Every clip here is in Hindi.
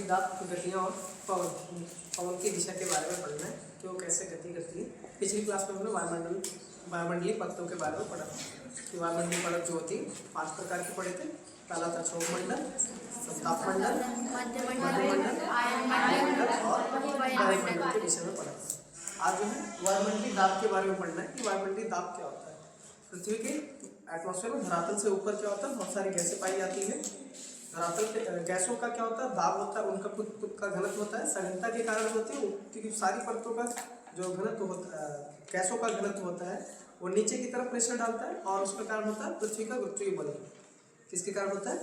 दाब की गतियाँ और पवन की दिशा के बारे में पढ़ना है कि वो कैसे गति करती है। पिछली क्लास में हमने वायुमंडलीय परतों के बारे में पढ़ा कि वायुमंडलीय परत जो होती है 5 प्रकार की पढ़े थे। पहला था क्षोभमंडल, तापमंडल, मध्यमंडल, आयनमंडल और वायुमंडल के विषय में पढ़ा। आज जो है वायुमंडलीय दाब के बारे में पढ़ना है कि वायुमंडलीय दाब क्या होता है। पृथ्वी के एटमॉस्फेयर में धरातल से ऊपर क्या होता है, बहुत सारी गैसें पाई जाती है। धरातल पे गैसों का क्या होता है, दाब होता है, उनका खुद का घनत्व होता है, सघनता के कारण होती है, क्योंकि सारी परतों का जो घनत्व होता है, गैसों का घनत्व होता है, वो नीचे की तरफ प्रेशर डालता है और उसका कारण होता है पृथ्वी का गुरुत्वीय बल। किसके कारण होता है?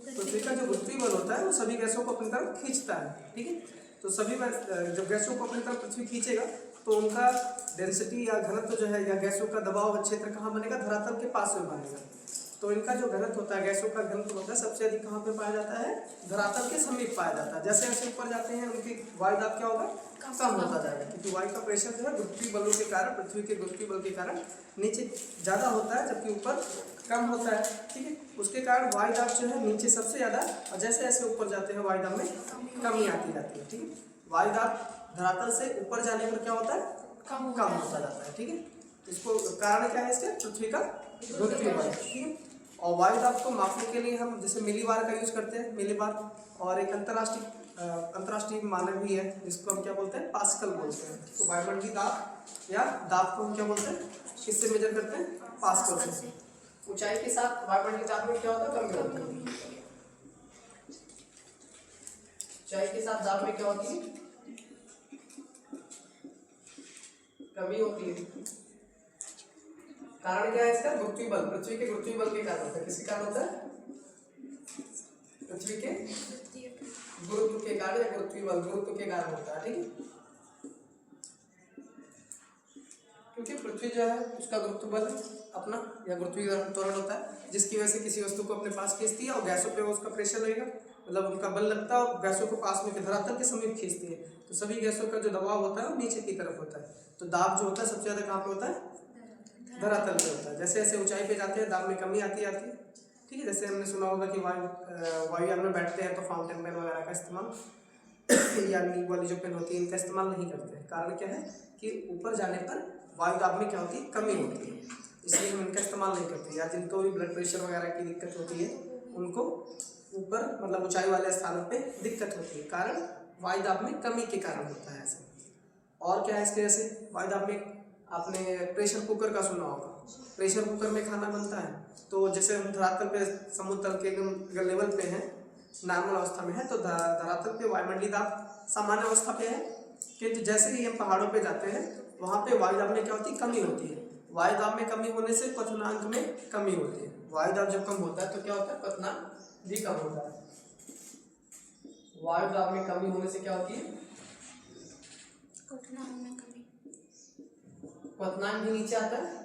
पृथ्वी का जो गुरुत्वीय बल होता है वो सभी गैसों को अपनी तरफ खींचता है। ठीक है, तो सभी जब गैसों को अपनी तरफ पृथ्वी खींचेगा तो उनका डेंसिटी या घनत्व जो है या गैसों का दबाव क्षेत्र कहाँ बनेगा, धरातल के पास में बनेगा। तो इनका जो घनत्व होता है, गैसों का घनत्व होता है, सबसे अधिक कहाँ पे पाया जाता है, धरातल के समीप पाया जाता है। जैसे जैसे ऊपर जाते हैं उनकी वायु दाब क्या होगा, कम होता जाएगा, क्योंकि वायु का प्रेशर जो है गुरुत्वीय बलों के कारण, पृथ्वी के गुरुत्वीय बल के कारण नीचे ज़्यादा होता है जबकि ऊपर कम होता है। ठीक है, उसके कारण वायु दाब जो है नीचे सबसे ज़्यादा और जैसे जैसे ऊपर जाते हैं वायु दाब में कमी आती जाती है। ठीक है, वायु दाब धरातल से ऊपर जाने पर क्या होता है, कम होता जाता है। ठीक है, इसको कारण क्या है, इसके पृथ्वी का गुरुत्वीय बल। ठीक है, और वायु दाब को मापने के लिए हम जैसे मिलीबार का यूज करते हैं, मिलीबार, और एक अंतर्राष्ट्रीय मानक भी है जिसको हम क्या बोलते हैं, पास्कल बोलते हैं। तो वायुमंडलीय दाब या दाब को हम क्या बोलते हैं, किससे मेजर करते हैं, पास्कल से। ऊंचाई के साथ वायुमंडलीय दाब में क्या होता है, कमी होती है। ऊंचाई के साथ दाब में क्या होती है, कमी होती है। कारण क्या है इसका, गुरुत्वीय बल, पृथ्वी के गुरुत्वीय बल के कारण होता है। किसके कारण होता है, पृथ्वी के गुरुत्व के कारण या गुरुत्वीय बल, गुरुत्व के कारण होता है। ठीक है, क्योंकि पृथ्वी जो है उसका गुरुत्व बल अपना या गुरुत्वीय त्वरण होता है जिसकी वजह से किसी वस्तु को अपने पास खींचती है और गैसों पे उसका प्रेशर रहेगा, मतलब उनका बल लगता है और गैसों को पास में धरातल के समीप खींचती है। तो सभी गैसों का जो दबाव होता है वो नीचे की तरफ होता है। तो दाब जो होता है सबसे ज्यादा कहाँ पे होता है, धरातल पे होता है। जैसे जैसे ऊंचाई पे जाते हैं दाब में कमी आती जाती है। ठीक है, जैसे हमने सुना होगा कि वायुयान में बैठते हैं तो फाउंटेन पेन वगैरह का इस्तेमाल या नींबू वाली जो पेन होती है इनका इस्तेमाल नहीं करते हैं। कारण क्या है कि ऊपर जाने पर वायु दाब में क्या होती है, कमी होती है, इसलिए हम इनका इस्तेमाल नहीं करते। या जिनको भी ब्लड प्रेशर वगैरह की दिक्कत होती है उनको ऊपर मतलब ऊंचाई वाले स्थानों पे दिक्कत होती है, कारण वायु दाब में कमी के कारण होता है ऐसा। और क्या है इसके जैसे वायु दाब में, आपने प्रेशर कुकर का सुना होगा, प्रेशर कुकर में खाना बनता है तो जैसे हम धरातल पे समुद्र तल के एकदम लेवल पे हैं, नॉर्मल अवस्था में है, तो धरातल पे वायुमंडलीय दाब सामान्य अवस्था पे है। किंतु जैसे ही हम पहाड़ों पे जाते हैं वहाँ पे वायु दाब में क्या होती है, कमी होती है। वायु दाब में कमी होने से क्वथनांक में कमी होती है। वायु दाब जब कम होता है तो क्या होता है, क्वथनांक भी कम होता है। वायु दाब में कमी होने से क्या होती है, क्वथनांक भी नीचे आता है।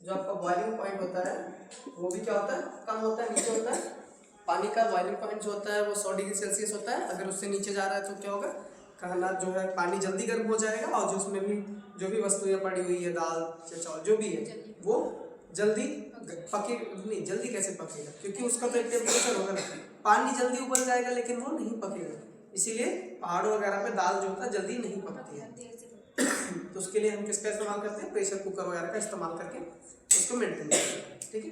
जो आपका बॉइलिंग पॉइंट होता है वो भी क्या होता है, कम होता है, नीचे होता है। पानी का बॉइलिंग पॉइंट जो होता है वो 100 डिग्री सेल्सियस होता है। अगर उससे नीचे जा रहा है तो क्या होगा, खाना जो है पानी जल्दी गर्म हो जाएगा और जो उसमें भी जो भी वस्तुएं पड़ी हुई है, दाल चावल जो भी है वो जल्दी पके नहीं। जल्दी कैसे पकेगा, क्योंकि उसका तो एक टेम्परेचर होगा ना, पानी जल्दी उबल जाएगा लेकिन वो नहीं पकेगा। इसीलिए पहाड़ों वगैरह पे दाल जो होता है जल्दी नहीं पकती है। तो उसके लिए हम किसका इस्तेमाल करते हैं, प्रेशर कुकर वगैरह का इस्तेमाल करके उसको मेंटेन करते हैं। ठीक है,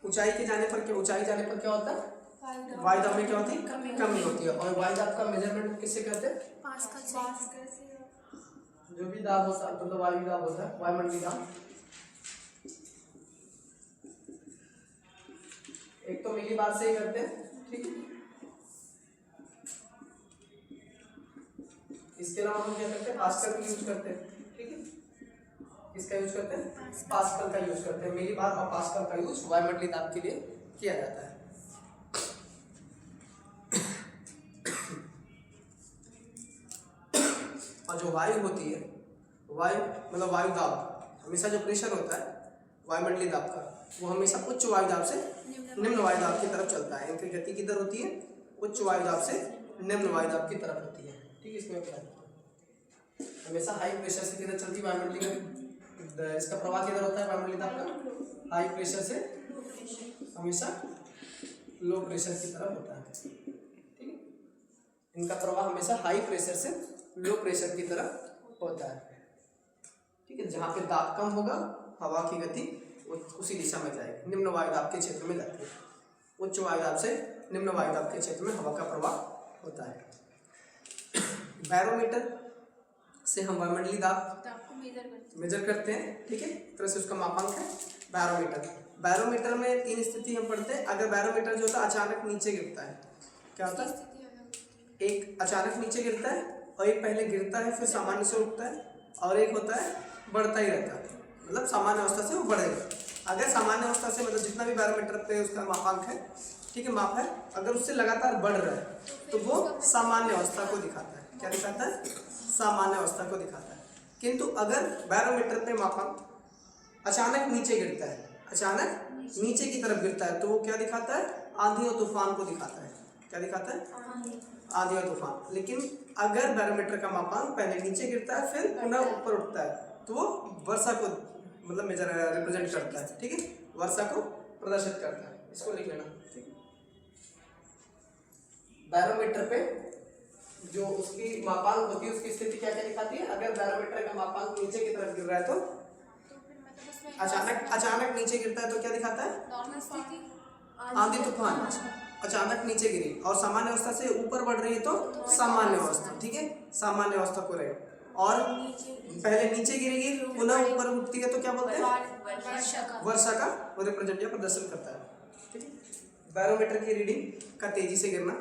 ऊंचाई जाने पर क्या होता है, वायु दाब में क्या होती है, कमी होती है। और वायु दाब का मेजरमेंट किससे करते हैं, पास्कल। जो भी दाब होता है तो वायु दाब होता है, वायुमंडलीय दाब। एक तो मिलीबार से ही करते हैं। ठीक है, इसके अलावा हम क्या करते हैं, पास्कल का यूज करते हैं। ठीक है, किसका यूज करते हैं, पास्कल का यूज करते हैं। मिलीबार और पास्कल का यूज वायुमंडलीय दाब के लिए किया जाता है। और जो वायु होती है, वायु मतलब वायु दाब, हमेशा जो प्रेशर होता है वायुमंडलीय दाब का वो हमेशा उच्च वायु दाब से निम्न वायु दाब की तरफ चलता है। इनकी गति किधर होती है, उच्च वायु दाब से निम्न वायु दाब की तरफ होती है। ठीक है, इसमें क्या हमेशा हाई प्रेशर से किधर चलती है वायुमंडलीय, इसका प्रवाह किधर होता है वायुमंडलीय दाब का, हाई प्रेशर से हमेशा लो प्रेशर की तरफ होता है, ठीक है। इनका प्रवाह हमेशा हाई प्रेशर से लो प्रेशर की तरफ होता है, ठीक है। जहाँ पे दाब कम होगा हवा की गति उसी दिशा में जाएगी, निम्न वायुदाब के क्षेत्र में जाती है। उच्च वायुदाब से निम्न वायुदाब के क्षेत्र में हवा का प्रवाह होता है। बैरोमीटर से हम वायुमंडलीय दाब मेजर करते हैं, ठीक है। तरह से उसका मापांक है बैरोमीटर। बैरोमीटर में 3 स्थिति हम पढ़ते हैं। अगर बैरोमीटर जो होता है अचानक नीचे गिरता है, क्या होता है? एक अचानक नीचे गिरता है और एक पहले गिरता है फिर सामान्य से उठता है, और एक होता है बढ़ता ही रहता है, मतलब सामान्य अवस्था से वो बढ़ेगा। अगर सामान्य अवस्था से मतलब जितना भी बैरोमीटर पे उसका मापांक है, ठीक है, माप है, अगर उससे लगातार बढ़ रहा है तो वो सामान्य अवस्था को दिखाता है। क्या दिखाता है? सामान्य अवस्था को दिखाता है। किंतु अगर बैरोमीटर पे मापांक अचानक नीचे गिरता है, अचानक नीचे की तरफ गिरता है, तो वो क्या दिखाता है? आंधी और तूफान को दिखाता है। क्या दिखाता है? आंधी और तूफान। लेकिन अगर बैरोमीटर का मापांक पहले नीचे गिरता है फिर पुनः ऊपर उठता है, तो वो वर्षा को मतलब मेजर रिप्रेजेंट करता है, ठीक है, वर्षा को प्रदर्शित करता है। इसको लिख लेना, ठीक है। बैरोमीटर पे जो उसकी मापांक होती है उसकी स्थिति क्या क्या दिखाती है? अगर बैरोमीटर का मापांक नीचे की तरफ गिर रहा है तो अचानक नीचे गिरता है तो क्या दिखाता है? आंधी तूफान। अचानक नीचे गिरी और सामान्य अवस्था से ऊपर बढ़ रही है तो सामान्य अवस्था, ठीक है, सामान्य अवस्था को रहेगा। और पहले नीचे गिरेगी पुनः ऊपर उठती है तो क्या बोलते हैं? वर्षा का वो रिप्रेजेंट या प्रदर्शन करता है, ठीक है। बैरोमीटर की रीडिंग का तेजी से गिरना,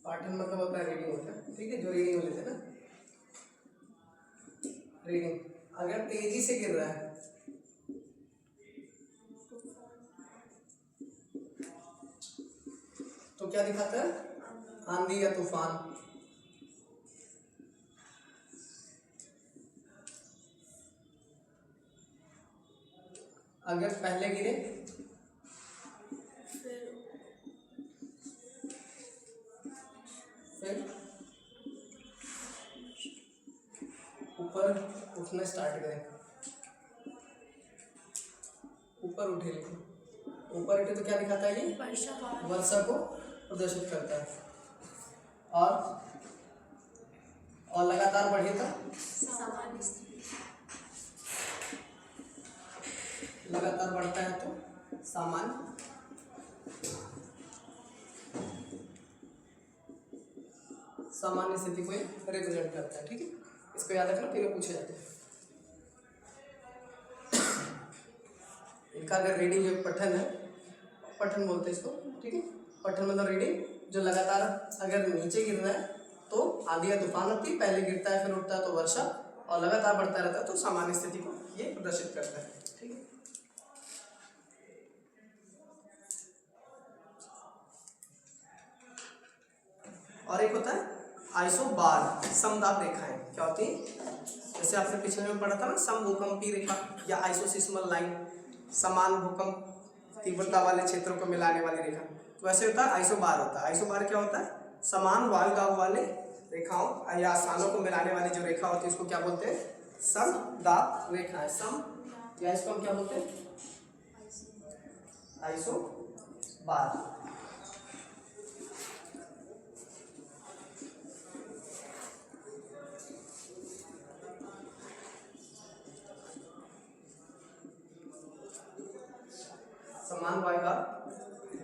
पाठन मतलब होता है रीडिंग होता है, ठीक है, जो रीडिंग लेते हैं ना, रीडिंग। अगर तेजी से गिर रहा है तो क्या दिखाता है? आंधी या तूफान। अगर पहले गिरे फिर ऊपर उठना स्टार्ट करें, ऊपर उठे, लेकिन ऊपर उठे तो क्या दिखाता है? ये वर्षा को प्रदर्शित करता है। और लगातार बढ़े तो लगातार बढ़ता है तो सामान्य। सामान्य स्थिति को रिप्रेजेंट करता है, ठीक है। इसको याद रखना, फिर पूछे जाते हैं। इनका अगर रीडिंग जो पठन है, पठन बोलते हैं इसको, ठीक है। पठन मतलब रीडिंग जो लगातार अगर नीचे गिर रहा है तो आंधी या तूफान होती है, पहले गिरता है फिर उठता है तो वर्षा, और लगातार बढ़ता रहता है तो सामान्य स्थिति को ये प्रदर्शित करता है, ठीक है। और एक होता है आइसोबार, समदाब रेखाएं। क्या होती है? जैसे आपने पिछले में पढ़ा था ना, समभूकंपीय रेखा या आइसोसिस्मल लाइन, समान भूकंप तीव्रता वाले क्षेत्रों को मिलाने वाली रेखा, तो वैसे होता है आइसोबार होता है। आइसोबार क्या होता है? समान वायुदाब वाले रेखाओं या स्थानों को मिलाने वाली जो रेखा होती है उसको क्या बोलते हैं? समदाब रेखाएं। सम या इसको हम क्या बोलते हैं? आइसोबार। समान वायुदाब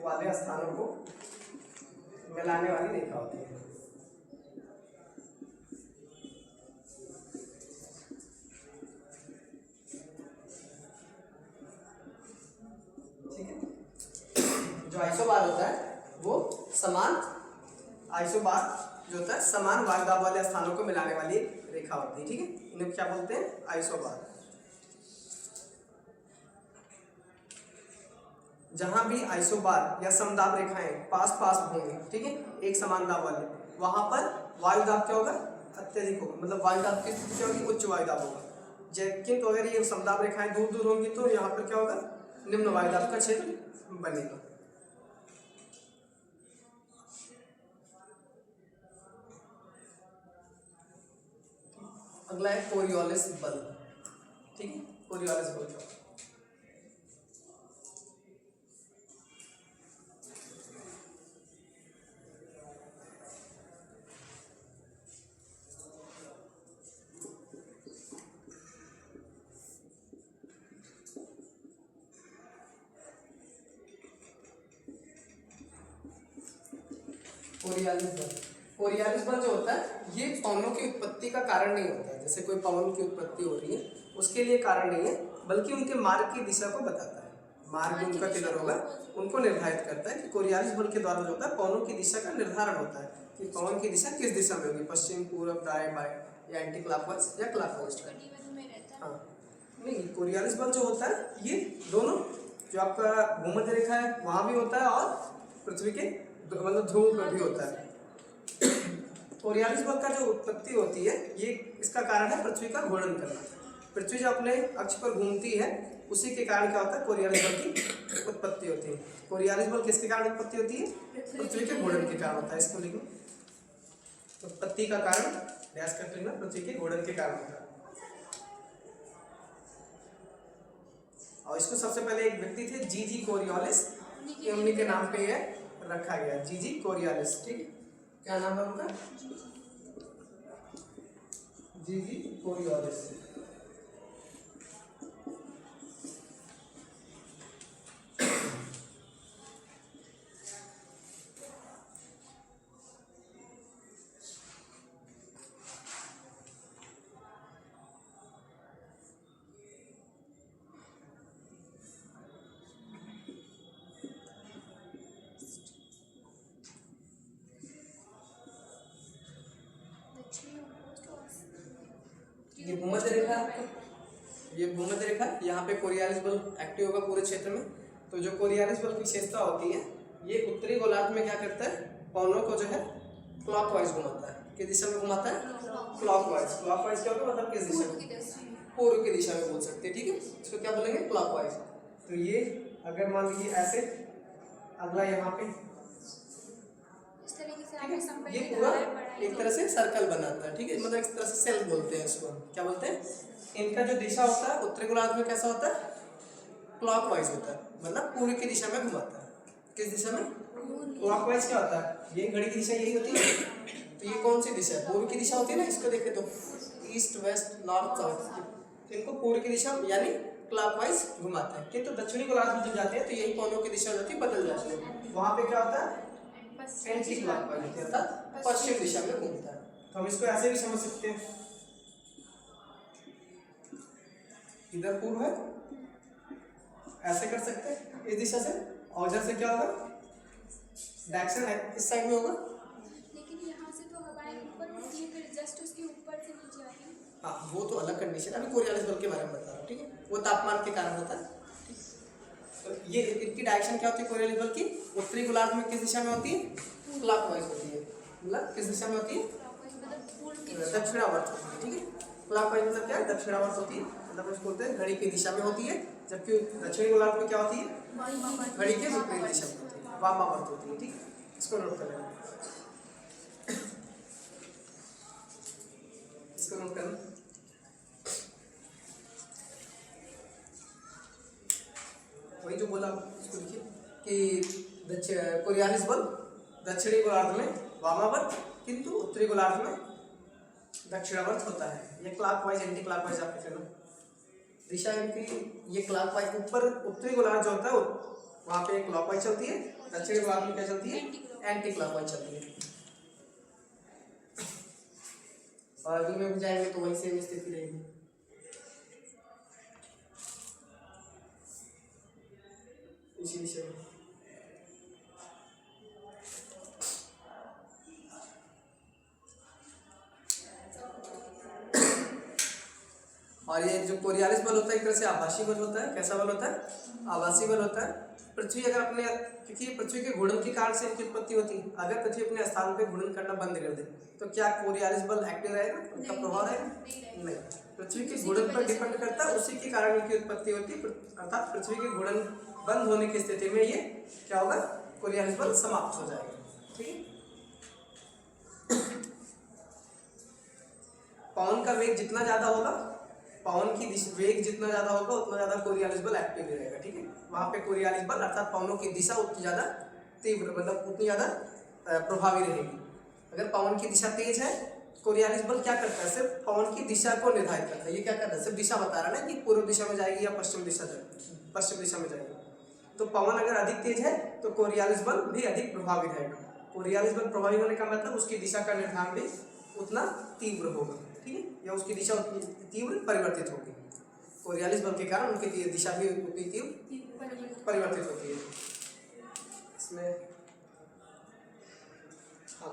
वाले स्थानों को मिलाने वाली रेखा होती है। ठीक है, जो आइसोबार होता है वो समान, आइसोबार जो होता है समान वायुदाब वाले स्थानों को मिलाने वाली रेखा होती है, ठीक है। इन्हें क्या बोलते हैं? आइसोबार। जहां भी आइसोबार या समदाब रेखाएं पास पास होंगी, ठीक है, एक समान दाब वाले, वहां पर वायुदाब क्या होगा? अत्यधिक होगा, मतलब वायुदाब की स्थिति क्या होगी? उच्च वायुदाब होगा। किंतु अगर ये समदाब रेखाएं दूर दूर होंगी तो यहाँ पर क्या होगा? निम्न वायुदाब का क्षेत्र बनेगा। अगला है कोरियोलिस बल, ठीक है, कोरियोलिस बल का कोरियोलिस बल, कोरियोलिस बल जो होता है ये पवनों की उत्पत्ति का कारण नहीं होता है। जैसे कोई पवन की उत्पत्ति हो रही है उसके लिए कारण नहीं है, बल्कि उनके मार्ग की दिशा को बताता है। मार्ग उनका किधर होगा उनको निर्धारित करता है कि कोरियोलिस बल के द्वारा जो होता है पवनों की दिशा का निर्धारण होता है कि पवन की दिशा किस दिशा में होगी, पश्चिम, पूर्व, दाएं, बाएं, या एंटी क्लॉकवाइज या क्लॉकवाइज। हाँ नहीं, कोरियोलिस बल जो होता है ये दोनों, जो आपका भूमध्य रेखा है वहाँ भी होता है और पृथ्वी के मतलब ध्रुव पर भी होता है। कोरियोलिस बल का जो उत्पत्ति होती है ये इसका कारण है पृथ्वी का घूर्णन करना। पृथ्वी जो अपने अक्ष पर घूमती है उसी के कारण क्या होता है, कोरियोलिस बल की उत्पत्ति होती है। कोरियोलिस बल किसके कारण उत्पत्ति होती है, पृथ्वी के घूर्णन के कारण होता है। इसको लिखो, उत्पत्ति का कारण डैश कर लेना, पृथ्वी के घूर्णन के कारण होता है। और इसको सबसे पहले एक व्यक्ति थे जी कोरियोलिस, ये उन्हीं के नाम पे ये रखा गया, जी कोरियोलिस, ठीक है। क्या नाम है उनका, जी कोरियोलिस। ये भूमध्य रेखा, ये भूमध्य रेखा, यहाँ पे कोरियोलिस बल एक्टिव होगा पूरे क्षेत्र में। तो जो कोरियोलिस बल की विशेषता होती है, ये उत्तरी गोलार्ध में क्या करता है, पवनों को जो है क्लॉकवाइज घुमाता है। किस दिशा में घुमाता है, क्लॉकवाइज। क्लॉकवाइज क्या होगा, मतलब किस दिशा में, पूर्व की दिशा में बोल सकते हैं, ठीक है। इसको क्या बोलेंगे, क्लॉकवाइज। तो ये अगर मान लीजिए ऐसे, अगला यहाँ पे, ये पूरा एक तरह से सर्कल बनाता है, ठीक है, मतलब एक तरह से सेल बोलते हैं इसको, क्या बोलते हैं। इनका जो दिशा होता है उत्तरी गोलार्ध में कैसा होता है, क्लॉकवाइज होता है, मतलब पूर्व की दिशा में घुमाता है। किस दिशा में, क्लॉकवाइज। क्या होता है, ये घड़ी की दिशा यही होती है। तो ये कौन सी दिशा है, पूर्व की दिशा होती है ना, इसको देखे तो ईस्ट, वेस्ट, नॉर्थ, साउथ, इनको पूर्व की दिशा यानी क्लॉकवाइज घुमाता है। किंतु दक्षिणी गोलार्ध में जब जाते हैं तो यही पवनों की दिशा होती है, बदल जाती है। वहां पे क्या होता है, एंटी क्लॉकवाइज होती है, अर्थात पश्चिम दिशा में घूमता है। तो हम इसको ऐसे भी समझ सकते हैं, इधर पूर्व है, ऐसे कर सकते हैं इस दिशा से, और इधर से क्या होगा, डायरेक्शन है इस साइड में होगा। लेकिन यहाँ से तो हवाएं ऊपर उठती है, फिर जस्ट उसके ऊपर से नीचे आती है। हाँ वो तो अलग कंडीशन, अभी कोरियोलिस बल के बारे में बता रहा हूँ, ठीक है, वो तापमान के कारण होता है। तो ये इनकी डायरेक्शन क्या होती है कोरियोलिस बल की, उत्तरी गोलार्ध में किस दिशा में होती है, क्लॉकवाइज होती है, मतलब किस दिशा में होती है, दक्षिणावर्त होती है, ठीक है। क्लॉकवाइज मतलब क्या है, दक्षिणावर्त होती है, मतलब इसको बोलते हैं घड़ी की दिशा में होती है। जबकि दक्षिणी गोलार्ध में क्या होती है, घड़ी के विपरीत दिशा में होती है, वामावर्त होती है, ठीक है। इसको नोट कर लेना, इसको नोट करना। वही जो बोला इसको लिखिए कि कोरियोलिस बल दक्षिणी गोलार्ध में वामावर्त, किंतु उत्तरी गोलार्ध में दक्षिणावर्त होता है। ये क्लॉकवाइज एंटी क्लॉकवाइज आप लिख लेना, दिशा इनकी ये क्लॉकवाइज, ऊपर उत्तरी गोलार्ध जो होता है वहाँ पे क्लॉकवाइज चलती है, दक्षिणी गोलार्ध में क्या चलती है, एंटी क्लॉकवाइज चलती है। और अगले में जाएंगे तो वही सेम स्थिति रहेगी। इसी विषय में और ये जो कोरियोलिस बल होता है एक तरह से आभासी बल होता है। कैसा बल होता है, आभासी बल होता है। पृथ्वी अगर अपने, क्योंकि पृथ्वी के घूर्णन के कारण से इनकी उत्पत्ति होती है, अगर पृथ्वी अपने स्थान पे घूर्णन करना बंद कर दे तो क्या कोरियोलिस बल एक्टिव रहेगा, उनका प्रभाव रहेगा, नहीं। पृथ्वी के घूर्णन पर डिपेंड करता है, उसी के कारण इनकी उत्पत्ति होती है, अर्थात पृथ्वी के घूर्णन बंद होने की स्थिति में ये क्या होगा, कोरियोलिस बल समाप्त हो जाएगा, ठीक है। पवन का का वेग जितना ज्यादा होगा, पवन की वेग जितना ज्यादा होगा उतना ज्यादा कोरियोलिस बल एक्टिव रहेगा, ठीक है। वहां पे कोरियोलिस बल अर्थात पवनों की दिशा उतनी ज्यादा तीव्र, मतलब उतनी ज्यादा प्रभावी रहेगी। अगर पवन की दिशा तेज है, कोरियोलिस बल क्या करता है, सिर्फ पवन की दिशा को निर्धारित करता है। ये क्या करता है, सिर्फ दिशा बता रहा है ना कि पूर्व दिशा में जाएगी या पश्चिम दिशा में जाएगी। तो पवन अगर अधिक तेज है तो कोरियोलिस बल भी अधिक प्रभावी रहेगा। कोरियोलिस बल प्रभावी होने का मतलब उसकी दिशा का निर्धारण भी उतना तीव्र होगा, ठीक है, या उसकी दिशा उतनी तीव्र परिवर्तित होगी। कोरियोलिस बल के कारण उनकी दिशा भी उतनी तीव्र परिवर्तित होती है। इसमें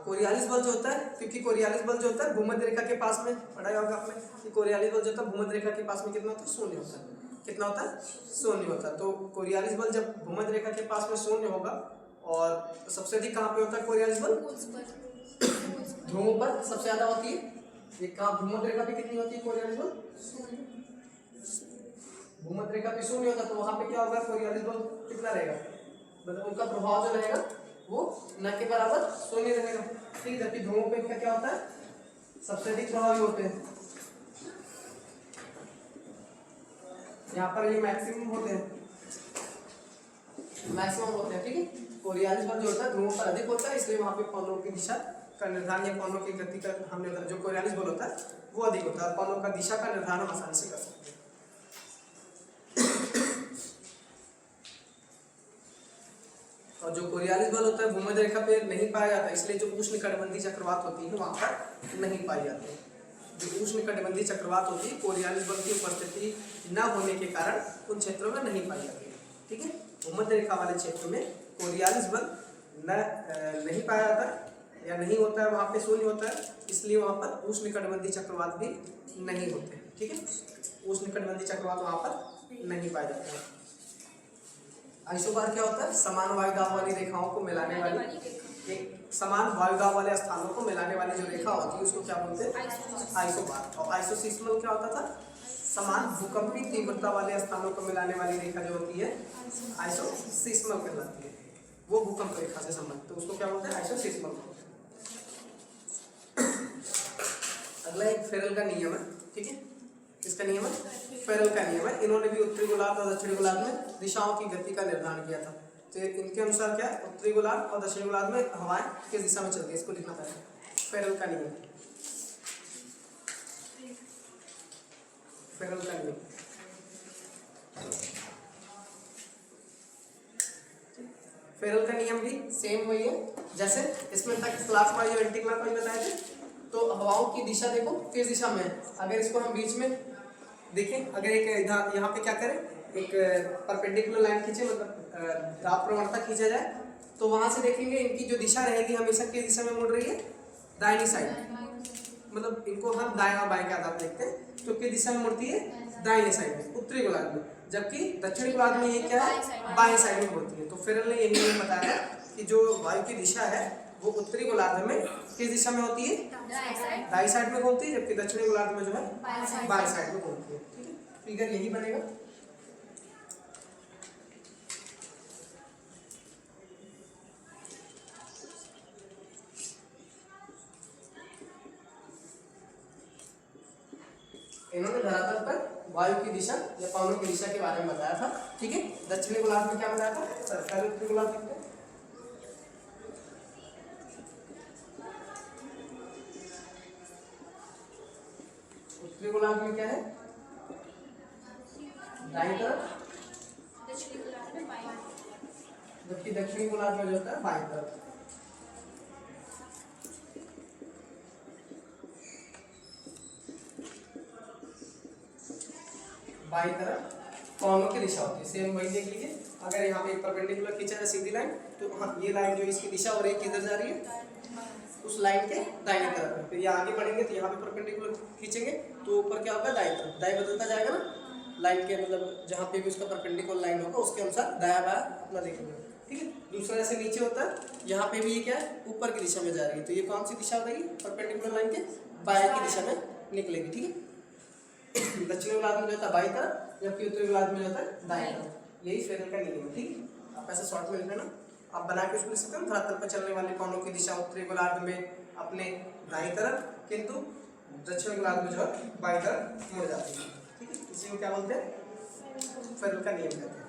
कोरियोलिस बल जो होता है, क्योंकि कोरियोलिस बल जो होता है भूमध्य रेखा के पास में, पढ़ा होगा आपने कि कोरियोलिस बल जो होता है भूमध्य रेखा के पास में कितना होता है, शून्य होता है। कितना होता है, शून्य होता है। तो कोरियोलिस बल जब भूमध्य रेखा के पास में शून्य होगा, और सबसे अधिक कहाँ पे होता है कोरियोलिस बल, ध्रुवों पर सबसे ज्यादा होती है। ये कहाँ भूमध्य रेखा पे कितनी होती है कोरियोलिस बल, भूमध्य रेखा पे शून्य होता है। तो वहां पे क्या होगा, कोरियोलिस बल कितना रहेगा, मतलब उनका प्रभाव जो रहेगा वो न के बराबर शून्य रहेगा, ठीक। जबकि ध्रुवों पे क्या होता है, सबसे अधिक प्रभावी होते हैं। यहाँ पर ये मैक्सिमम होते हैं, ठीक है। कोरियोलिस बल जो होता है ध्रुवों पर अधिक होता है, इसलिए वहां पे पवनों की दिशा का निर्धारण या पवनों की गति का हमने जो कोरियोलिस बल होता है वो अधिक होता है, और पवनों का दिशा का निर्धारण हम आसानी से कर सकते हैं। और जो कोरियोलिस बल होता है भूमध्य रेखा पे नहीं पाया जाता, इसलिए जो उष्णकटिबंधीय चक्रवात होती है वहां पर नहीं पाई जाती। जो उष्णकटिबंधीय चक्रवात होती है कोरियोलिस बल की उपस्थिति न होने के कारण उन क्षेत्रों में नहीं पाई जाती, ठीक है। भूमध्य रेखा वाले क्षेत्र में कोरियोलिस बल नहीं पाया जाता या नहीं होता है, वहां पे शून्य होता है, इसलिए वहां पर उष्णकटिबंधीय चक्रवात भी नहीं होते, ठीक है। उष्णकटिबंधीय चक्रवात वहां पर नहीं पाए जाते हैं। आइसोबार क्या होता है, समान वायुदाब वाली रेखाओं को मिलाने वाली, एक समान वायुदाब वाले स्थानों को मिलाने वाली जो रेखा होती है उसको क्या बोलते हैं, आइसोबार। और आइसोसीस्मल क्या होता था, समान भूकंपी तीव्रता वाले स्थानों को मिलाने वाली रेखा जो होती है आइसोसीस्मल कहलाती है, वो भूकंप रेखा से संबंधित, तो उसको क्या बोलते हैं, आइसोसीस्मल। अगला एक फेरल का नियम है, ठीक है। इसका नियम है, फेरल का नियम है। इन्होंने भी उत्तरी गोलार्ध और दक्षिणी गोलार्ध में दिशाओं की गति का निर्धारण किया था। तो इनके अनुसार क्या है, उत्तरी गोलार्ध और दक्षिणी गोलार्ध में हवाएं किस दिशा में चलती है, इसको लिखना पड़ेगा, फेरल का नियम। फेरल का नियम, फेरल का नियम भी सेम वही है जैसे इसमें तक क्लॉकवाइज और एंटी क्लॉकवाइज बताए थे। तो हवाओं की दिशा देखो किस दिशा में है, अगर इसको हम बीच में देखें, अगर एक यहाँ पे क्या करें, एक परपेंडिकुलर लाइन खींचे, मतलब दाब प्रवणता खींचा जाए, तो वहां से देखेंगे इनकी जो दिशा रहेगी हमेशा किस दिशा में मुड़ रही है, दाहिनी साइड, मतलब इनको हम दाएं और बाएं के आधार पर देखते हैं, तो किस दिशा में मुड़ती है, दाहिने साइड में, उत्तरी गोलार्ध में। जबकि दक्षिणी गोलार्ध में ये क्या है, बाएं साइड में मुड़ती है। तो फेरल ने यही बताया कि जो वायु की दिशा है वो उत्तरी गोलार्ध में किस दिशा में होती है, दाईं साइड में घूमती है, जबकि दक्षिणी गोलार्ध में जो है बाएं साइड में घूमती है, ठीक है। फिगर यही बनेगा। इन्होंने धरातल पर वायु की दिशा या पवनों की दिशा के बारे में बताया था, ठीक है। दक्षिणी गोलार्ध में क्या बताया था, पहले उत्तरी गोलार्ध देखते हैं। उत्तरी गोलार्ध में क्या है, दाईं तरफ, जबकि दक्षिणी गोलार्ध में जो होता है बाईं तरफ। बाईं तरफ पवनों की दिशा होती है, सेम वही देख लीजिए। अगर यहाँ पे एक परपेंडिकुलर खींचा है सीधी लाइन, तो हाँ ये लाइन जो इसकी दिशा हो रही है किधर जा रही है, उस लाइन के दाहिने तरफ है। फिर यहाँ आगे बढ़ेंगे तो यहाँ पे परपेंडिकुलर खींचेंगे तो ऊपर क्या होगा, दाएं तरफ, दाएं बदलता जाएगा ना लाइन के, मतलब जहाँ पे भी उसका परपेंडिकुलर लाइन होगा उसके अनुसार दाया बाया अपना देखेंगे, ठीक है। दूसरा जैसे नीचे होता है, यहाँ पे भी ये क्या है, ऊपर की दिशा में जा रही है, तो ये कौन सी दिशा हो रही है, परपेंडिकुलर लाइन के बाएं की दिशा में निकलेगी, ठीक है। दक्षिणी गोलार्ध में जो है बाईं तरफ, जबकि उत्तरी गोलार्ध में जो है दाएं तरफ। यही फेरल का नियम है, ठीक है। आप ऐसे शॉर्ट में लिख लेना, आप बना के उसको लिख सकते हैं। धरातल पर चलने वाले पवनों की दिशा उत्तरी गोलार्ध में अपने दाईं तरफ, किंतु दक्षिण गोलार्ध में जो है बाईं तरफ मुड़ जाती है, ठीक है। इसी को क्या बोलते हैं, फेरेल का नियम कहते हैं।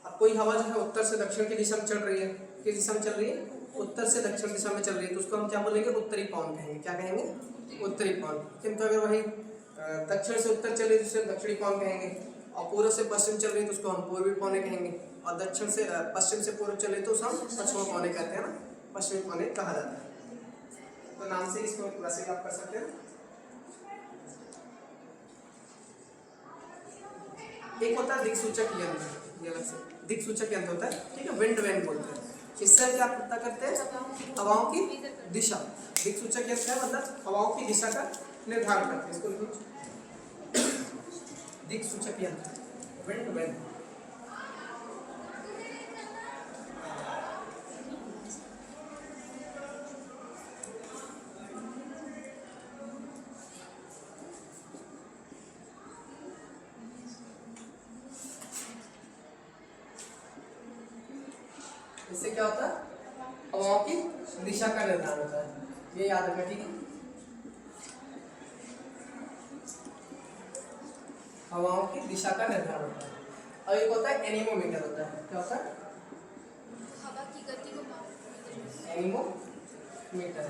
अब कोई हवा जो है उत्तर से दक्षिण की दिशा में चल रही है, किस दिशा में चल रही है, उत्तर से दक्षिण दिशा में चल रही है, तो उसको हम क्या बोलेंगे, उत्तरी पवन कहेंगे। क्या कहेंगे, उत्तरी पवन। किंतु अगर वही दक्षिण से उत्तर चल रही है तो उसे दक्षिणी पवन कहेंगे, और पूर्व से पश्चिम चल रही है तो उसको हम पूर्वी पौने कहेंगे, और दक्षिण से पश्चिम से पूर्व चले तो हम पश्चिम पौने कहते हैं ना, पश्चिमी पौने कहा जाता है। तो नाम से इसको वैसे आप कर सकते हैं। एक होता है दिक्सूचक यंत्र, ये अलग से दिक्सूचक यंत्र होता है, ठीक है, विंड वैन बोलते हैं। इससे क्या पता करते हैं, हवाओं की दिशा। दिक्सूचक यंत्र है मतलब हवाओं की दिशा का निर्धारण करते हैं, इसको लिखो दिक्सूचक यंत्र, विंड वैन। इससे क्या होता है, हवाओं की दिशा का निर्धारण होता है, ये याद रखना, ठीक है। हवाओं की दिशा का निर्धारण होता है। और एक होता है एनीमोमीटर होता है, क्या होता है, हवा की गति को मापने एनीमोमीटर।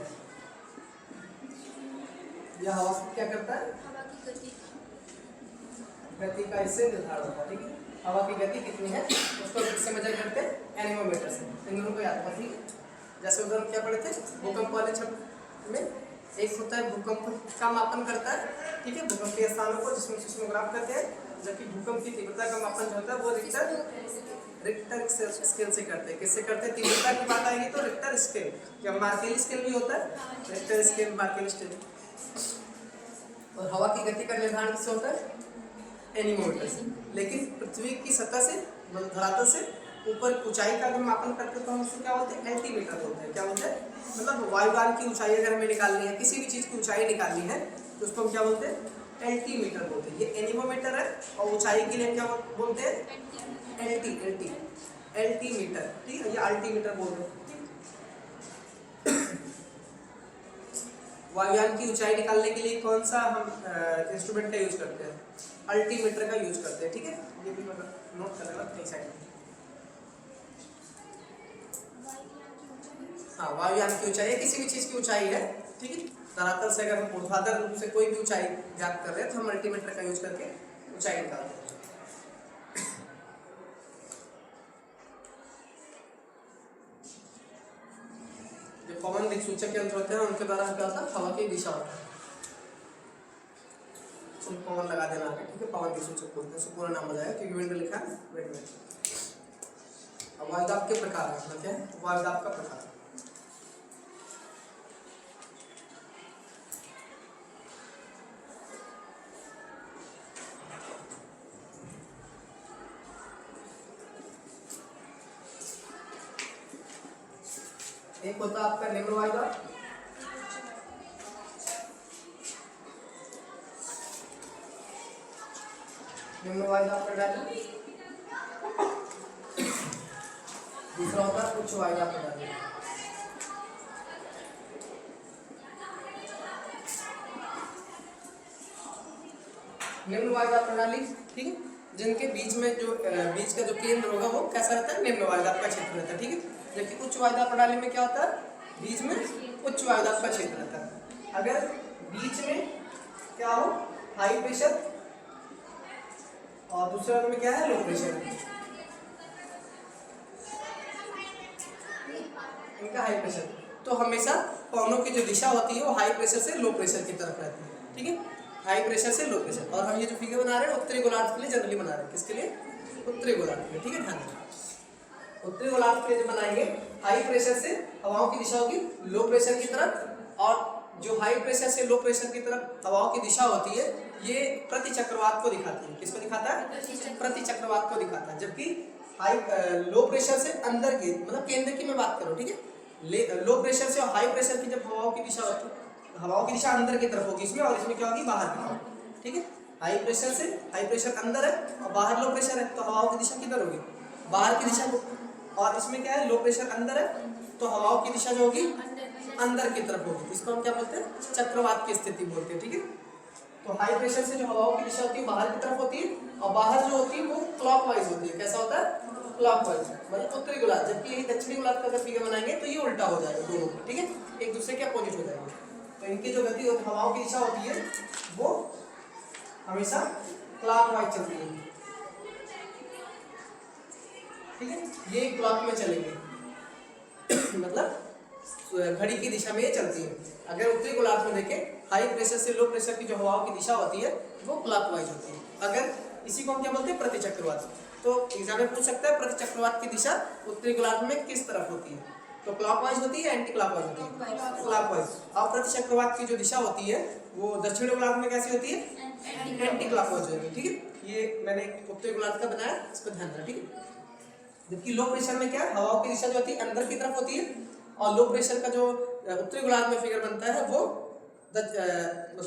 यह हवा को क्या करता है, हवा की गति का इससे निर्धारण होता है, ठीक है। हवा की गति कितनी है उसको किससे मेजर करते हैं, एनीमोमीटर से। इन दोनों को याद रखना, ठीक है। जैसे उदाहरण क्या पढ़े थे भूकंप वाले छठ में, एक होता है भूकंप का मापन करता है, ठीक है, भूकंपीय स्थानों को जिसमें सिस्मोग्राफ करते हैं, जबकि भूकंप की तीव्रता का मापन जो होता है वो रिक्टर स्केल से करते हैं। किससे करते हैं, तीव्रता की बात आएगी तो रिक्टर स्केल, या मार्केली स्केल भी होता है, रिक्टर स्केल, मार्केली स्केल। और हवा की गति का निर्धारण किससे होता है, एनीमोमीटर से। लेकिन पृथ्वी की सतह से, मतलब धरातल से ऊपर ऊंचाई का अगर मापन करते हैं तो हम उसको क्या बोलते हैं, एल्टीमीटर बोलते हैं। क्या बोलते हैं, मतलब वायुयान की ऊंचाई अगर हमें निकालनी है, किसी भी चीज़ की ऊंचाई निकालनी है तो उसको हम क्या बोलते हैं, एल्टीमीटर बोलते हैं। ये एनीमोमीटर है, और ऊंचाई के लिए हम क्या बोलते हैं, एल्टीमीटर, ठीक है, ये अल्टीमीटर बोलते हैं। वायुयान की ऊंचाई निकालने के लिए कौन सा हम इंस्ट्रूमेंट का यूज करते हैं, अल्टीमीटर का यूज करते हैं, ठीक है। ये भी मतलब नोट कर लेना कहीं साइड में। हाँ, वायुयान की ऊंचाई किसी भी चीज की ऊंचाई है, ठीक है। धरातल से अगर हम ऊर्ध्वाधर रूप से कोई भी ऊंचाई ज्ञात कर रहे हैं तो हम अल्टीमीटर का यूज करके ऊंचाई निकालते हैं। जो पवन दिक्सूचक यंत्र होते हैं उनके द्वारा क्या होता है, हवा की दिशा होता है। पवन लगा देना है, ठीक है, पवन दिक्सूचक बोलते हैं, पूरा नाम बताया क्योंकि विंड लिखा है, विंड में। अब वायुदाब के प्रकार है, क्या है, वायुदाब का प्रकार। एक होता है आपका निम्न वायुदाब, निम्न वायुदाब प्रणाली। दूसरा होता है उच्च वायुदाब प्रणाली। निम्न वायुदाब प्रणाली, ठीक है, जिनके बीच में जो बीच का जो केंद्र होगा वो कैसा रहता है, निम्न वायुदाब का क्षेत्र रहता है, ठीक है। जबकि उच्च वायुदाब प्रणाली में क्या होता है, बीच में उच्च वायुदाब का क्षेत्र रहता है। अगर बीच में क्या हो, हाई प्रेशर, और दूसरे में क्या है, लो प्रेशर, इनका हाई प्रेशर, तो हमेशा पवनों की जो दिशा होती है वो हाई प्रेशर से लो प्रेशर की तरफ रहती है, ठीक है, हाई प्रेशर से लो प्रेशर। और हम ये जो फिगर बना रहे हैं उत्तरी गोलार्ध के लिए जनरली बना रहे हैं, किसके लिए, उत्तरी गोलार्ध के लिए, ठीक है, ध्यान रखना। उत्तरी गोलार्ध के लिए जो बनाएंगे, हाई प्रेशर से हवाओं की दिशा होगी लो प्रेशर की तरफ, और जो हाई प्रेशर से लो प्रेशर की तरफ हवाओं की दिशा होती है ये प्रति चक्रवात को दिखाती है। किसको दिखाता है, प्रति चक्रवात को दिखाता है। जबकि हाई लो प्रेशर से अंदर की, मतलब केंद्र की मैं बात करूँ, ठीक है, लो प्रेशर से और हाई प्रेशर की जब हवाओं की दिशा होती है, हवाओं की दिशा अंदर की तरफ होगी इसमें, और इसमें क्या होगी, बाहर की तरफ, ठीक है। हाई प्रेशर से, हाई प्रेशर अंदर है और बाहर लो प्रेशर है, तो हवाओं की दिशा किधर होगी, बाहर की दिशा को। और इसमें क्या है, लो प्रेशर अंदर है तो हवाओं की दिशा जो होगी अंदर की तरफ होगी। इसको हम क्या बोलते हैं, चक्रवात की स्थिति बोलते हैं। ठीक है, तो हाई प्रेशर से जो हवाओं की दिशा होती है बाहर की तरफ होती है और बाहर जो होती है वो क्लॉकवाइज होती है। कैसा होता है, क्लॉकवाइज, मतलब उत्तरी गोलार्ध। जबकि यही दक्षिणी गोलार्ध का अगर फिगर बनाएंगे तो ये उल्टा हो जाएगा दोनों का। ठीक है, एक दूसरे के अपोजिट हो जाएंगे। तो इनकी जो गति हवाओं की दिशा होती है वो हमेशा क्लॉकवाइज चलती है। ठीक है, ये क्लॉक में चलेंगे मतलब घड़ी की दिशा में ये चलती है। अगर उत्तरी गोलार्ध में देखें, हाई प्रेशर से लो प्रेशर की जो हवाओं की दिशा होती है वो क्लॉकवाइज होती है। अगर इसी को हम क्या बोलते हैं, प्रतिचक्रवात। तो एग्जाम में पूछ सकता है प्रतिचक्रवात की दिशा उत्तरी गोलार्ध में किस तरफ होती है, तो क्लॉकवाइज होती है, एंटी क्लॉकवाइज होती है, क्लॉकवाइज। और प्रतिचक्रवात की जो दिशा होती है वो दक्षिणी गोलार्ध में कैसी होती है, एंटी क्लॉकवाइज होती है। ठीक है, ये मैंने उत्तरी गोलार्ध का बनाया, इसको ध्यान रखना। ठीक है, जबकि लो प्रेशर में क्या है, हवाओं की दिशा जो होती है अंदर की तरफ होती है और लो प्रेशर का जो उत्तरी गोलार्ध में फिगर बनता है वो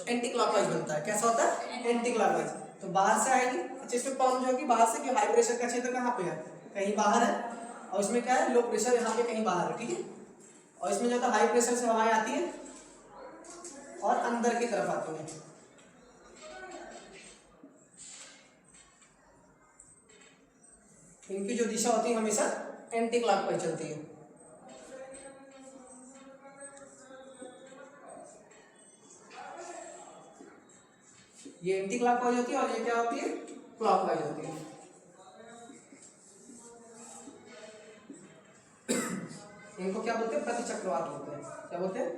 एंटी क्लॉकवाइज बनता है। कैसा होता है, एंटी क्लॉकवाइज। तो बाहर से आएगी। अच्छा, इसमें प्रॉब्लम जो होगी बाहर से कि हाई प्रेशर का क्षेत्र कहाँ पे है, कहीं बाहर है, और इसमें क्या है, लो प्रेशर यहाँ पे कहीं बाहर है। ठीक है, और इसमें जो होता है हाई प्रेशर से हवाएं आती है और अंदर की तरफ आती है। इनकी जो दिशा होती है हमेशा एंटी क्लॉकवाइज चलती है। ये एंटी क्लॉकवाइज होती है और ये क्या होती है, क्लॉकवाइज होती है। इनको क्या बोलते हैं, प्रतिचक्रवात बोलते हैं। क्या बोलते हैं,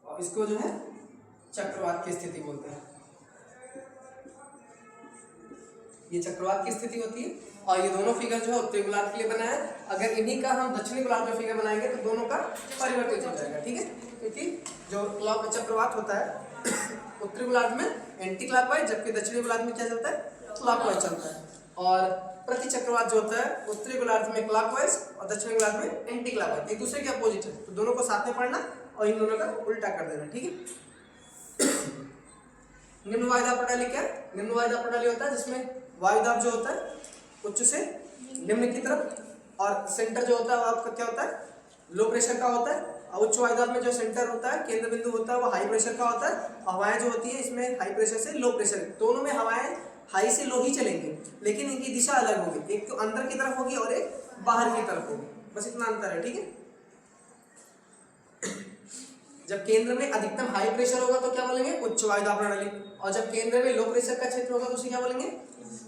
और इसको जो है चक्रवात की स्थिति बोलते हैं। ये चक्रवात की स्थिति होती है और ये दोनों फिगर जो है उत्तरी गोलार्ध के लिए बना है। अगर इन्हीं का हम दक्षिणी गोलार्ध में फिगर बनाएंगे तो दोनों का परिवर्तित हो जाएगा। ठीक है, क्योंकि जो क्लॉक चक्रवात होता है उत्तरी गोलार्ध में एंटी क्लॉकवाइज, जबकि दक्षिणी गोलार्ध में क्या चलता है, क्लॉकवाइज चलता है। और प्रति चक्रवात जो होता है उत्तरी गोलार्ध में क्लॉकवाइज और दक्षिणी गोलार्ध में एंटी क्लॉकवाइज, एक दूसरे के अपोजिट है। तो दोनों को साथ में पढ़ना और इन दोनों का उल्टा कर देना। ठीक है, निम्न वायुदाब प्रणाली क्या है, निम्न वायुदाब प्रणाली होता है जिसमें वायुदाब जो होता है उच्च से निम्न की तरफ, और सेंटर जो होता है वो आपका क्या होता है, लो प्रेशर का होता है। और उच्च वायुदाब में जो सेंटर होता है, केंद्र बिंदु होता है, वो हाई प्रेशर का होता है। हवाएं जो होती है इसमें हाई प्रेशर से लो प्रेशर, दोनों में हवाएं हाई से लो ही चलेंगी, लेकिन इनकी दिशा अलग होगी। एक तो अंदर की तरफ होगी और एक बाहर की तरफ होगी, बस इतना अंतर है। ठीक है, जब केंद्र में अधिकतम हाई प्रेशर होगा तो क्या बोलेंगे, उच्च वायुदाब प्रणाली, और जब केंद्र में लो प्रेशर का क्षेत्र होगा तो उसे क्या बोलेंगे,